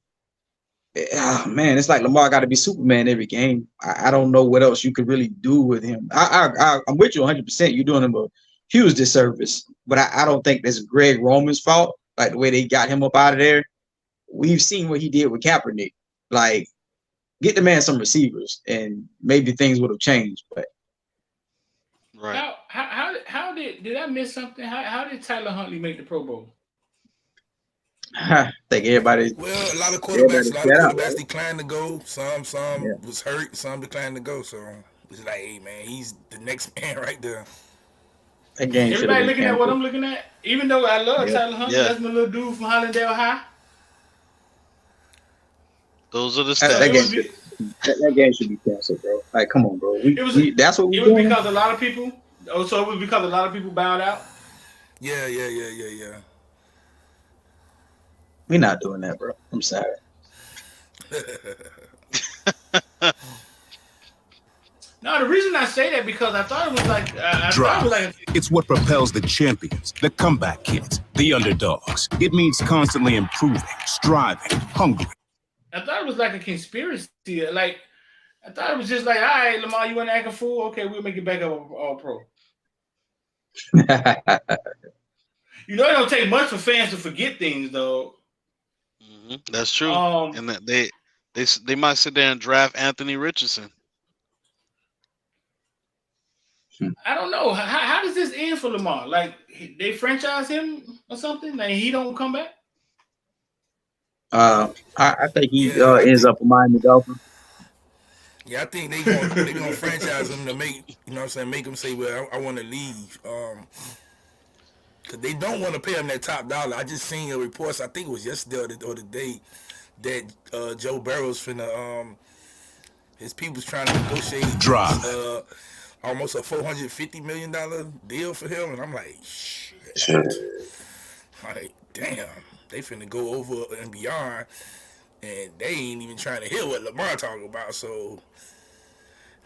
Man, it's like Lamar got to be Superman every game. I don't know what else you could really do with him. I'm with you 100%. You're doing him a huge disservice, but I don't think that's Greg Roman's fault. Like the way they got him up out of there. We've seen what he did with Kaepernick. Like, get the man some receivers, and maybe things would have changed. But right, how did I miss something? How did Tyler Huntley make the Pro Bowl? I think everybody. Well, a lot of quarterbacks declined to go. Some was hurt. Some declined to go. So it's like, hey man, he's the next man right there. Everybody looking at what I'm looking at. Even though I love Tyler Huntley, that's my little dude from Hollandale High. Those are the stats. That game should be canceled, bro. Like, come on, bro. That's what we. It was because a lot of people. Oh, so it was because a lot of people bowed out. Yeah. We're not doing that, bro. I'm sorry. No, the reason I say that because I thought it was like it's what propels the champions, the comeback kids, the underdogs. It means constantly improving, striving, hungry. I thought it was like a conspiracy. Like I thought it was just like, all right, Lamar, you want to act a fool? Okay, we'll make it back up all pro. You know, it don't take much for fans to forget things, though. Mm-hmm. That's true. And that they might sit there and draft Anthony Richardson. I don't know. How does this end for Lamar? Like, they franchise him or something? Like, he don't come back? I think he ends up with Miami Dolphins. Yeah, I think they gonna franchise him to make, you know what I'm saying, make him say, well, I want to leave. Because they don't want to pay him that top dollar. I just seen a report, I think it was yesterday or the day, that Joe Burrow's finna, his people's trying to negotiate almost a $450 million deal for him. And I'm like, shit. Like, damn. They finna go over and beyond. And they ain't even trying to hear what Lamar talking about. So,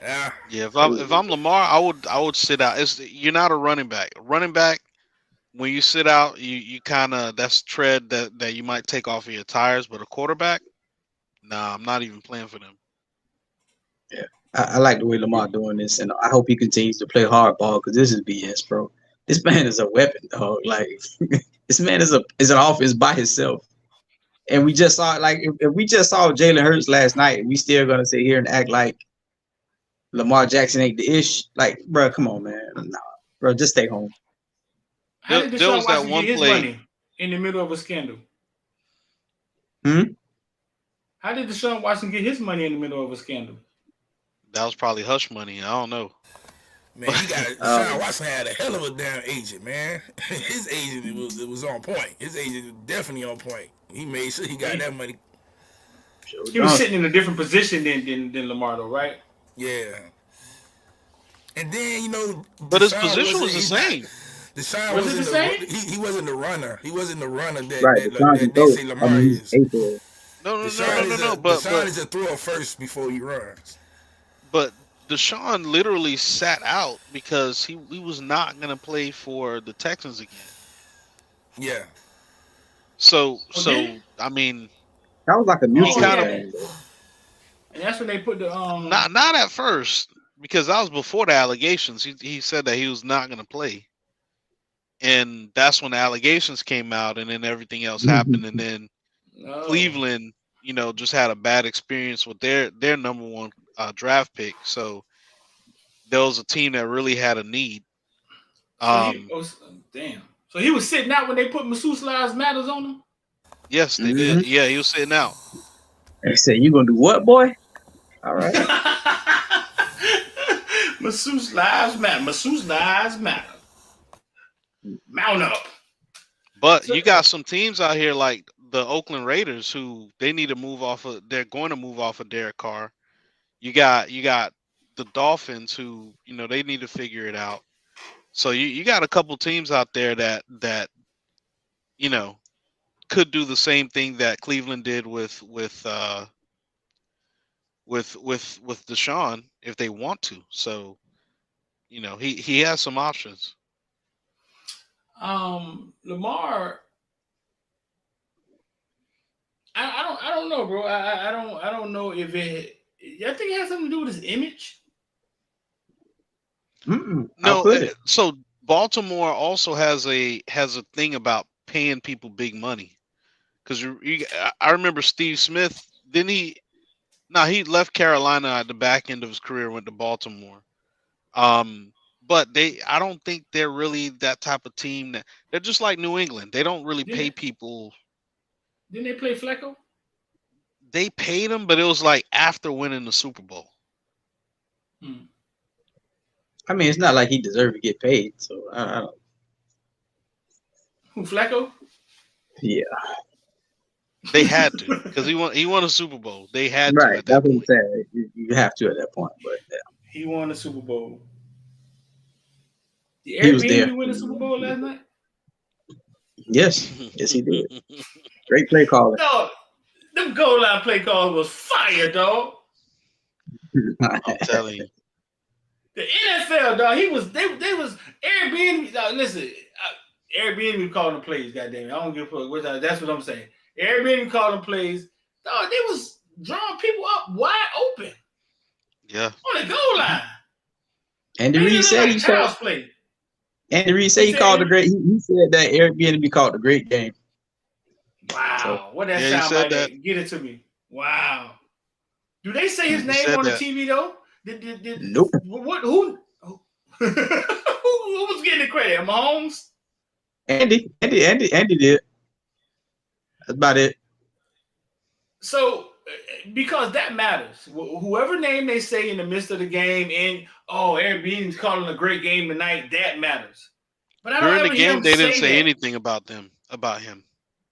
Yeah. Yeah, if I'm Lamar, I would sit out. You're not a running back. A running back, when you sit out, you kind of that's tread that you might take off of your tires. But a quarterback, nah, I'm not even playing for them. Yeah, I like the way Lamar doing this, and I hope he continues to play hardball because this is BS, bro. This man is a weapon, dog. Like this man is an offense by himself. And we just saw like if we just saw Jalen Hurts last night, we still gonna sit here and act like Lamar Jackson ain't the ish. Like, bro, come on, man. Nah, bro, just stay home. How did There Deshaun was that Watson one get his play. money in the middle of a scandal? How did Deshaun Watson get his money in the middle of a scandal? That was probably hush money. I don't know. Man, he got Deshaun Watson had a hell of a damn agent, man. His agent was on point. His agent was definitely on point. He made sure he got that money. He was sitting in a different position than Lamar, though, right? Yeah. And then but his position was the same. Deshaun was it the same? He wasn't the runner. He wasn't the runner Right, that they say Lamar is. No. But Deshaun is a thrower first before he runs. But Deshaun literally sat out because he was not going to play for the Texans again. Yeah. So I mean, that was like a mutual thing. And that's when they put the not at first, because that was before the allegations. He said that he was not going to play, and that's when the allegations came out, and then everything else happened, and then Cleveland, just had a bad experience with their number one draft pick. So there was a team that really had a need. Damn. So he was sitting out when they put Masseuse Lives Matters on him? Yes, they did. Yeah, he was sitting out. They said, "You gonna do what, boy?" All right. Masseuse Lives Matter. Masseuse Lives Matter. Mount up. But you got some teams out here like the Oakland Raiders who they need to move off of. They're going to move off of Derek Carr. You got the Dolphins who they need to figure it out. So you got a couple teams out there that could do the same thing that Cleveland did with Deshaun if they want to. So he has some options. Lamar, I don't know, bro. I don't know if it. I think it has something to do with his image. No, so Baltimore also has a thing about paying people big money, because I remember Steve Smith. Didn't he? No, he left Carolina at the back end of his career, went to Baltimore. But I don't think they're really that type of team. They're just like New England. They don't really pay people. Didn't they play Flacco? They paid him, but it was like after winning the Super Bowl. I mean, it's not like he deserved to get paid. So I don't. Who, Flacco? Yeah. They had to, because he won a Super Bowl. They had to. Right, at that point. You have to at that point. But yeah. He won the Super Bowl. Did He was there. Airbnb win the Super Bowl last night? Yes, he did. Great play calling. No, them goal line play calls was fire, dog. I'm telling you. The NFL, dog. They was Airbnb. Listen, Airbnb calling the plays. Goddamn it, I don't give a fuck. That's what I'm saying. Airbnb calling plays. Dog, they was drawing people up wide open. Yeah. On the goal line. Andy Reid said he called. Andy Reid said he called a great. He said that Airbnb called a great game. Wow, so, what that sound like? That. Get it to me. Wow. Do they say his name on the TV though? Nope. What? Who? Who was getting the credit? Mahomes? Andy did. That's about it. So, because that matters. Whoever name they say in the midst of the game, and Airbnb's calling a great game tonight, that matters. But I don't during the game, they didn't say that. anything about him.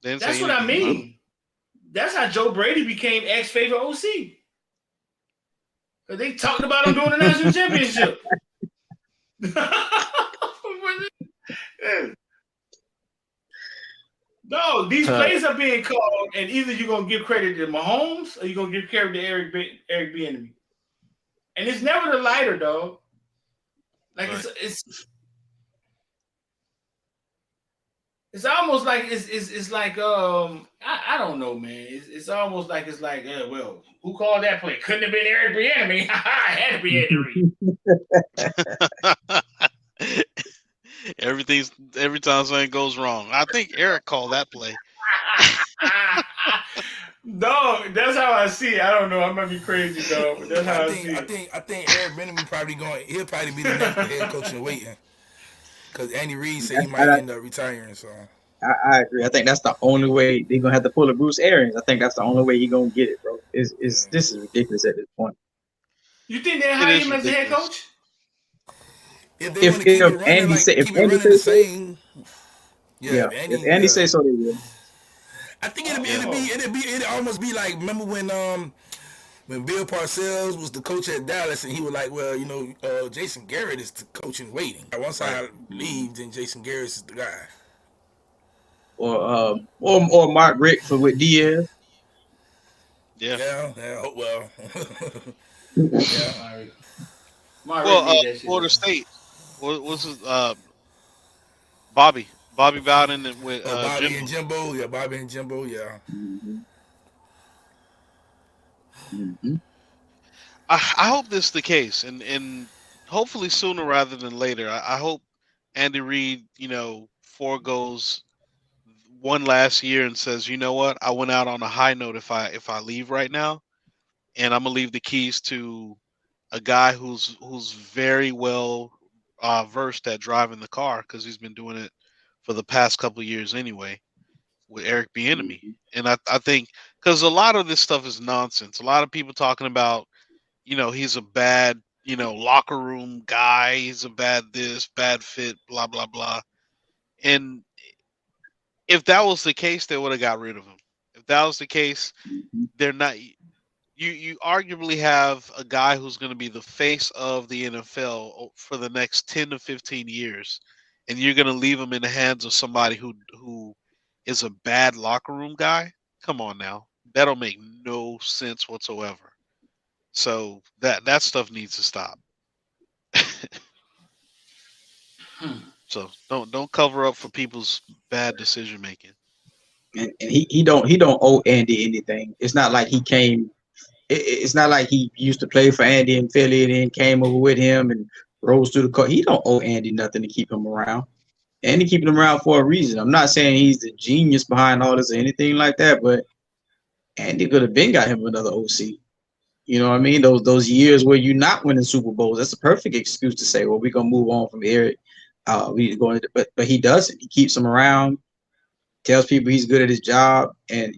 That's what I mean. That's how Joe Brady became ex-favorite OC. Because they talked about him during the national championship. No, these plays are being called, and either you're gonna give credit to Mahomes or you're gonna give credit to Eric Bieniemy. And it's never the lighter, dog. Like it's almost like it's like I don't know, man. It's almost like well, who called that play? Couldn't have been Eric Bieniemy. I had to be Andy Reid. Every time something goes wrong. I think Eric called that play. Dog, that's how I see it. I don't know. I might be crazy, dog, but that's how I see it. I think Eric Bieniemy he'll probably be the next head coach in waiting. Because Andy Reid said he might end up retiring. So I agree. I think that's the only way they're gonna have to pull a Bruce Arians. I think that's the only way he's gonna get it, bro. This is ridiculous at this point. You think they hire him as a head coach? If they want to keep it running, the same. If Andy say so, they will. I think it'd almost be like, remember when Bill Parcells was the coach at Dallas and he was like, well, Jason Garrett is the coach in waiting. Once I leave, then Jason Garrett is the guy. Or Mark Richt with Diaz. Yeah. Well. Yeah. Florida State. What's his Bobby Bowden with Bobby and Jimbo. Yeah, Bobby and Jimbo. Yeah. Mm-hmm. I hope this is the case, and hopefully sooner rather than later. I hope Andy Reid, foregoes one last year and says, you know what, I went out on a high note if I leave right now, and I'm gonna leave the keys to a guy who's very well versed at driving the car because he's been doing it for the past couple of years anyway with Eric Bieniemy. And I think because a lot of this stuff is nonsense. A lot of people talking about, he's a bad, locker room guy. He's a bad this, bad fit, blah, blah, blah. And if that was the case, they would have got rid of him. If that was the case, they're not. You arguably have a guy who's going to be the face of the NFL for the next 10 to 15 years, and you're going to leave him in the hands of somebody who is a bad locker room guy? Come on now. That'll make no sense whatsoever. So that stuff needs to stop. So don't cover up for people's bad decision making. And he don't owe Andy anything. It's not like he came. It's not like he used to play for Andy in Philly and then came over with him and rose through the court. He don't owe Andy nothing to keep him around. Andy keeping him around for a reason. I'm not saying he's the genius behind all this or anything like that, but Andy could have been got him another OC. You know what I mean? Those years where you're not winning Super Bowls, that's a perfect excuse to say, well, we're gonna move on from Eric. We need to go into, but he doesn't. He keeps him around, tells people he's good at his job, and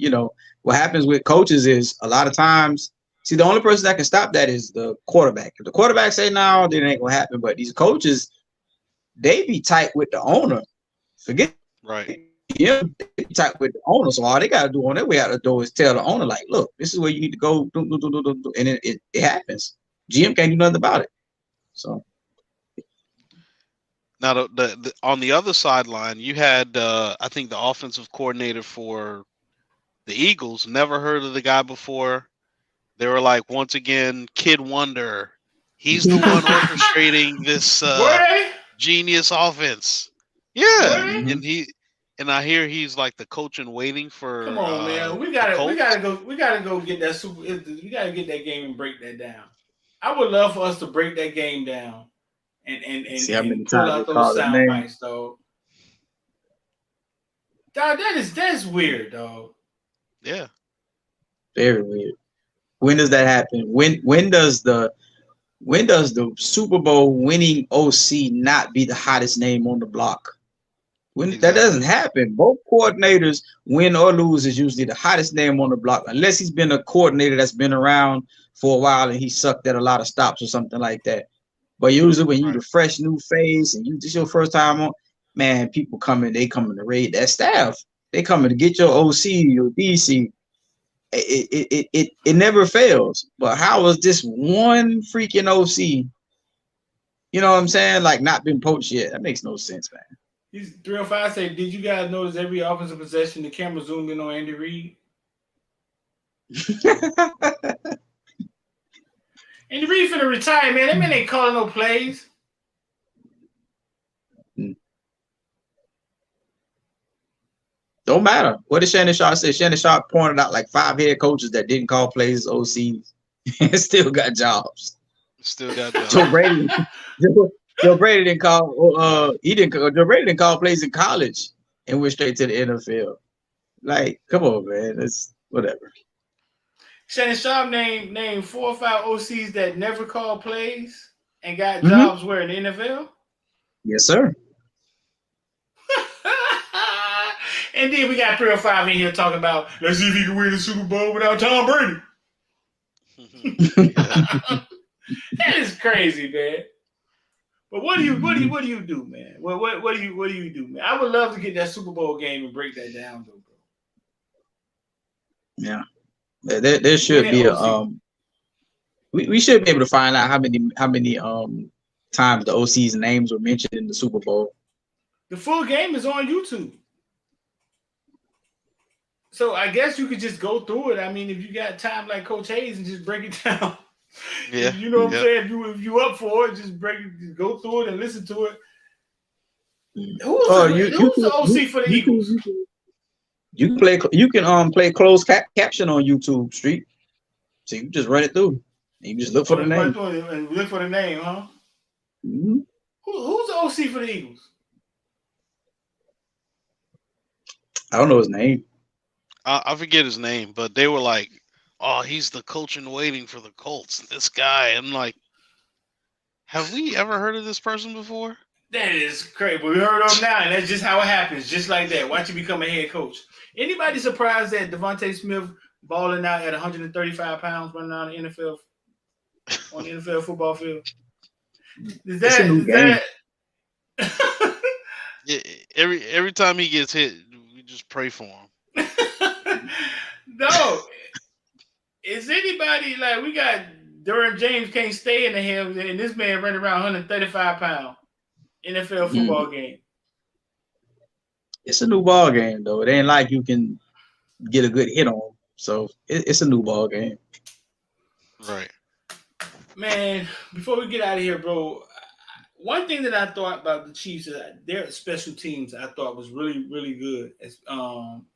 what happens with coaches is a lot of times. See, the only person that can stop that is the quarterback. If the quarterback say no, then it ain't gonna happen. But these coaches, they be tight with the owner. Forget right. They be tight with the owner. So all they gotta do on their way out the door is tell the owner, like, look, this is where you need to go, and it happens. GM can't do nothing about it. So now the on the other sideline, you had I think the offensive coordinator for the Eagles. Never heard of the guy before. They were like, once again, Kid Wonder. He's the one orchestrating this genius offense. Yeah, and I hear he's like the coach in waiting for. Come on, man, we gotta go get that super. We gotta get that game and break that down. I would love for us to break that game down and see how many pull times out they call those it sound name. bites, dog. Dog, that's weird, dog. Yeah, very weird. When does that happen? When does the Super Bowl winning OC not be the hottest name on the block? That doesn't happen. Both coordinators, win or lose, is usually the hottest name on the block, unless he's been a coordinator that's been around for a while and he sucked at a lot of stops or something like that. But usually when you're the fresh new face and this your first time on, man, people they coming to raid that staff. They coming to get your OC, your DC. It never fails. But how is this one freaking OC, you know what I'm saying, like not been poached yet? That makes no sense, man. He's 305 say, did you guys notice every offensive possession the camera zoomed in on Andy Reid? And the Reed finna retire, man. That man ain't calling no plays. Don't matter. What did Shannon Sharp say? Shannon Sharp pointed out like 5 head coaches that didn't call plays as OCs and still got jobs. Still got jobs. Joe Brady. Joe Brady didn't call. Joe Brady didn't call plays in college and went straight to the NFL. Like, come on, man. It's whatever. Shannon Sharp named 4 or 5 OCs that never called plays and got jobs where in the NFL. Yes, sir. And then we got 3 or 5 in here talking about, let's see if he can win the Super Bowl without Tom Brady. That is crazy, man. But what do you do, man? What do you do, man? I would love to get that Super Bowl game and break that down, though, bro. Yeah, there should be a we should be able to find out how many times the OC's names were mentioned in the Super Bowl. The full game is on YouTube. So I guess you could just go through it. I mean, if you got time like Coach Hayes and just break it down. Yeah. You know what I'm saying? If you up for it, just go through it and listen to it. Who's the OC for the Eagles? You can play closed caption on YouTube Street. So you can just run it through. And you just look for the name. And look for the name, huh? Mm-hmm. Who's the OC for the Eagles? I don't know his name. I forget his name, but they were like, "Oh, he's the coach in waiting for the Colts." This guy, I'm like, have we ever heard of this person before? That is crazy. But we heard of him now, and that's just how it happens, just like that. Watch you become a head coach. Anybody surprised that Devontae Smith balling out at 135 pounds, running out of NFL on the NFL football field? Yeah, every time he gets hit, we just pray for him. No, is anybody like we got Derwin James can't stay in the hills, and this man running around 135 pounds NFL football game. It's a new ball game though. It ain't like you can get a good hit on. So it's a new ball game. Right. Man, before we get out of here, bro, one thing that I thought about the Chiefs is their special teams I thought was really, really good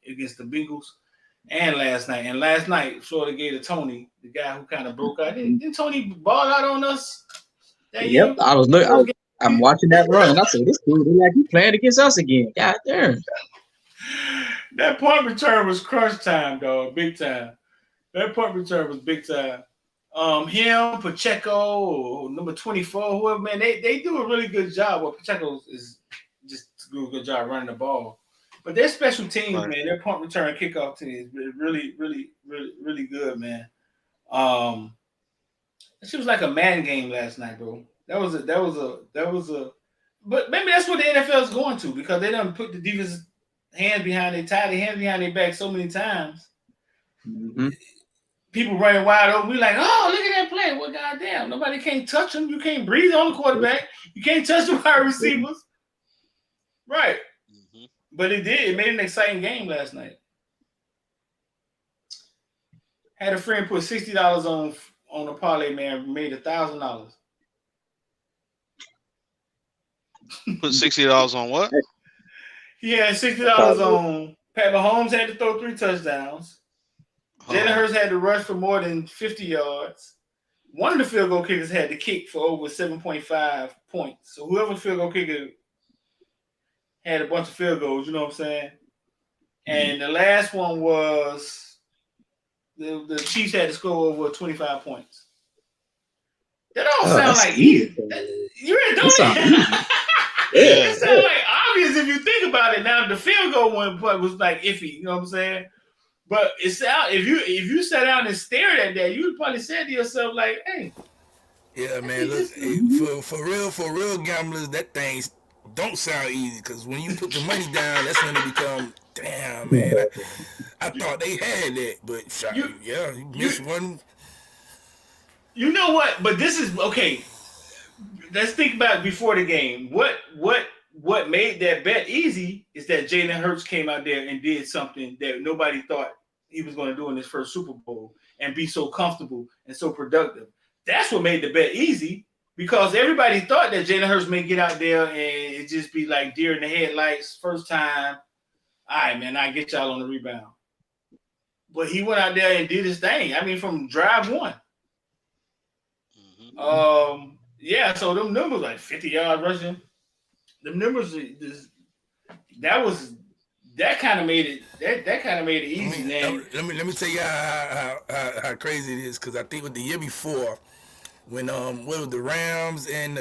against the Bengals and last night. And last night, Florida gave to Tony, the guy who kind of broke out. Didn't Tony ball out on us? Yep, I'm watching that run, and I said, "This dude, like he playing against us again." God damn! That punt return was crunch time, dog. Big time. That punt return was big time. Him, Pacheco, number 24, whoever, man, they do a really good job. Well, Pacheco is just do a good job running the ball. But their special teams, right, man, their punt return kickoff team is really, really, really, really good, man. It was like a man game last night, bro. That was a. But maybe that's what the NFL is going to, because they done put the defense hands behind their back so many times. Mm-hmm. People running wide open. We like, oh, look at that play. Well, goddamn, nobody can't touch them. You can't breathe on the quarterback. You can't touch the wide receivers. Right. Mm-hmm. But it did. It made an exciting game last night. Had a friend put $60 on a parlay, man. Made $1,000. Put $60 on what? He had $60 on Pat Mahomes had to throw 3 touchdowns. Jalen Hurts had to rush for more than 50 yards. One of the field goal kickers had to kick for over 7.5 points. So whoever field goal kicker had a bunch of field goals, you know what I'm saying? And the last one was the Chiefs had to score over 25 points. That all sounds like easy. You ain't doing it. It sounds like obvious if you think about it. Now the field goal one was like iffy, you know what I'm saying? But it's out. If you sat down and stared at that, you'd probably say to yourself, like, "Hey, yeah, man. Look, for real gamblers, that thing don't sound easy, because when you put the money down, that's when it become, damn, man. I thought they had that, but you missed one. You know what? But this is okay. Let's think about before the game. What made that bet easy is that Jalen Hurts came out there and did something that nobody thought he was going to do in his first Super Bowl and be so comfortable and so productive. that's what made the bet easy because everybody thought that Jalen Hurts may get out there and it just be like deer in the headlights first time. All right, man, I get y'all on the rebound. But he went out there and did his thing. I mean, from drive one. Yeah, so them numbers like 50 yards rushing. Them numbers that kind of made it easy, man. Let me tell you how crazy it is because I think with the year before when what was the Rams and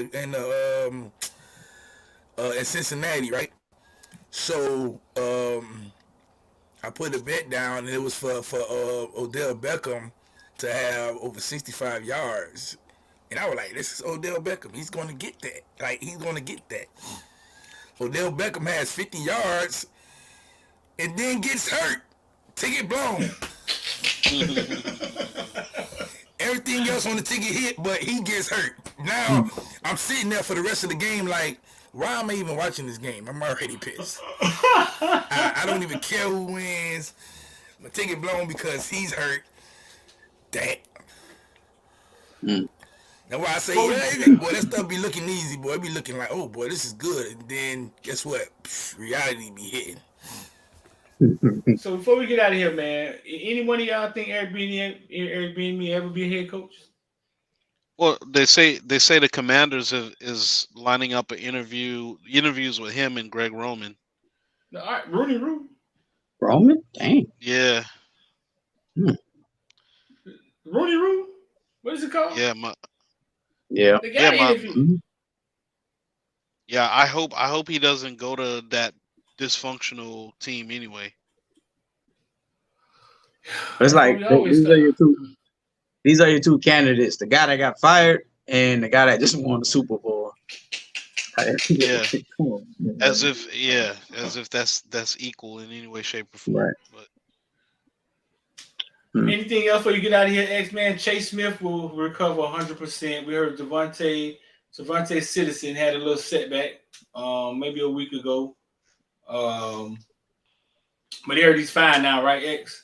Cincinnati, right? So I put a bet down and it was for Odell Beckham to have over 65 yards. And I was like, this is Odell Beckham. He's going to get that. Like, he's going to get that. Odell Beckham has 50 yards and then gets hurt. Ticket blown. Everything else on the ticket hit, but he gets hurt. Now, I'm sitting there for the rest of the game like, why am I even watching this game? I'm already pissed. I don't even care who wins. My ticket blown because he's hurt. That. That's why I say, boy, that stuff be looking easy, boy. It be looking like, oh, boy, this is good. And then, guess what? Reality be hitting. So before we get out of here, man, any one of y'all think Eric Bieniemy ever be a head coach? Well, they say the Commanders is lining up interviews with him and Greg Roman. No, all right, Rooney. Roman? Dang. Yeah. Rooney? What is it called? Yeah, Yeah. Yeah, I hope he doesn't go to that dysfunctional team anyway. It's like these are your two candidates: the guy that got fired and the guy that just won the Super Bowl. Yeah, as if that's equal in any way, shape, or form. Right. But anything else before you get out of here, X-Man? Chase Smith will recover 100%. We heard Devontae Citizen had a little setback, maybe a week ago. But he heard he's fine now, right, X?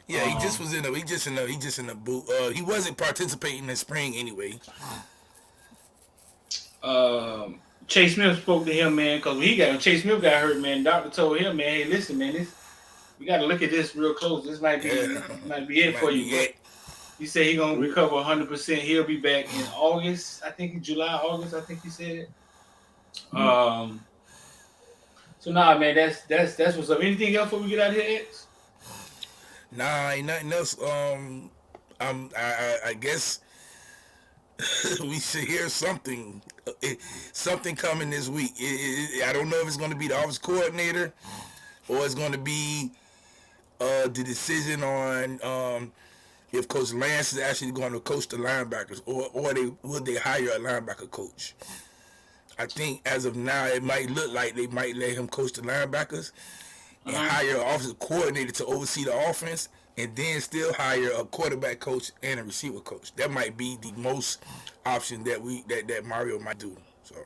Yeah, he just in the boot. He wasn't participating in spring anyway. Chase Smith spoke to him, man, because when Chase Smith got hurt, man. Doctor told him, man, hey, listen, man, we got to look at this real close. This might be it for you. But he said he's gonna recover 100%. He'll be back in August. I think in July, August. I think he said it. So nah, man, that's what's up. Anything else before we get out of here, X? Nah, ain't nothing else. I guess we should hear something coming this week. I don't know if it's going to be the office coordinator or it's going to be the decision on if Coach Lance is actually going to coach the linebackers or would they hire a linebacker coach. I think as of now, it might look like they might let him coach the linebackers and hire an offensive coordinator to oversee the offense, and then still hire a quarterback coach and a receiver coach. That might be the most option that Mario might do. So,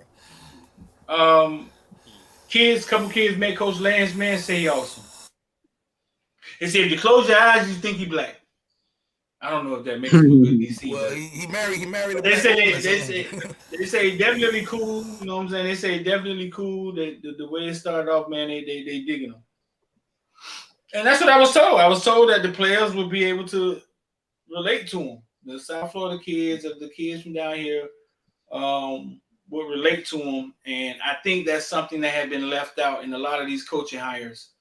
couple kids met Coach Lance, man, say he awesome. They say if you close your eyes, you think he black. I don't know if that makes him a good DC. Well, he married. They say definitely cool. You know what I'm saying? They say definitely cool. The way it started off, man, they digging him. And that's what I was told. I was told that the players would be able to relate to him. The South Florida kids, the kids from down here, would relate to him. And I think that's something that had been left out in a lot of these coaching hires.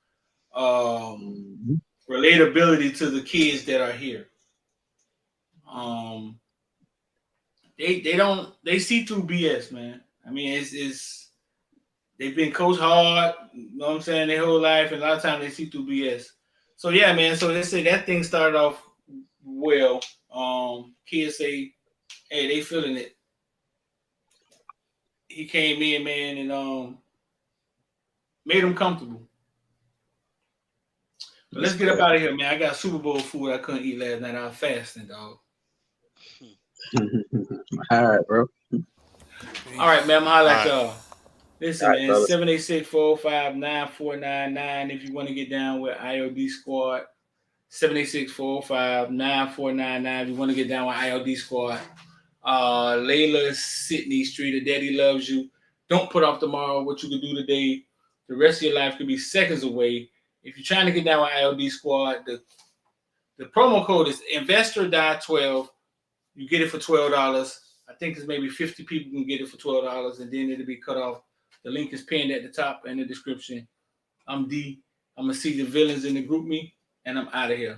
Relatability to the kids that are here. They see through BS, man. I mean, it's they've been coached hard, you know what I'm saying, their whole life, and a lot of times they see through BS. So yeah, man. So they say that thing started off well. Kids say, hey, they feeling it. He came in, man, and made them comfortable. But let's get up out of here, man. I got Super Bowl food I couldn't eat last night. I was fasting, dog. All right, bro. All right, man. I'm highlight y'all. Listen, man, 786-405-9499 if you want to get down with IOD Squad. 786-405-9499 if you want to get down with IOD Squad. Layla Sydney Street, a daddy loves you. Don't put off tomorrow what you can do today. The rest of your life could be seconds away. If you're trying to get down with IOD Squad, the promo code is InvestorDie12. You get it for $12. I think it's maybe 50 people can get it for $12, and then it'll be cut off. The link is pinned at the top and the description. I'm D. I'm going to see the villains in the group me, and I'm out of here.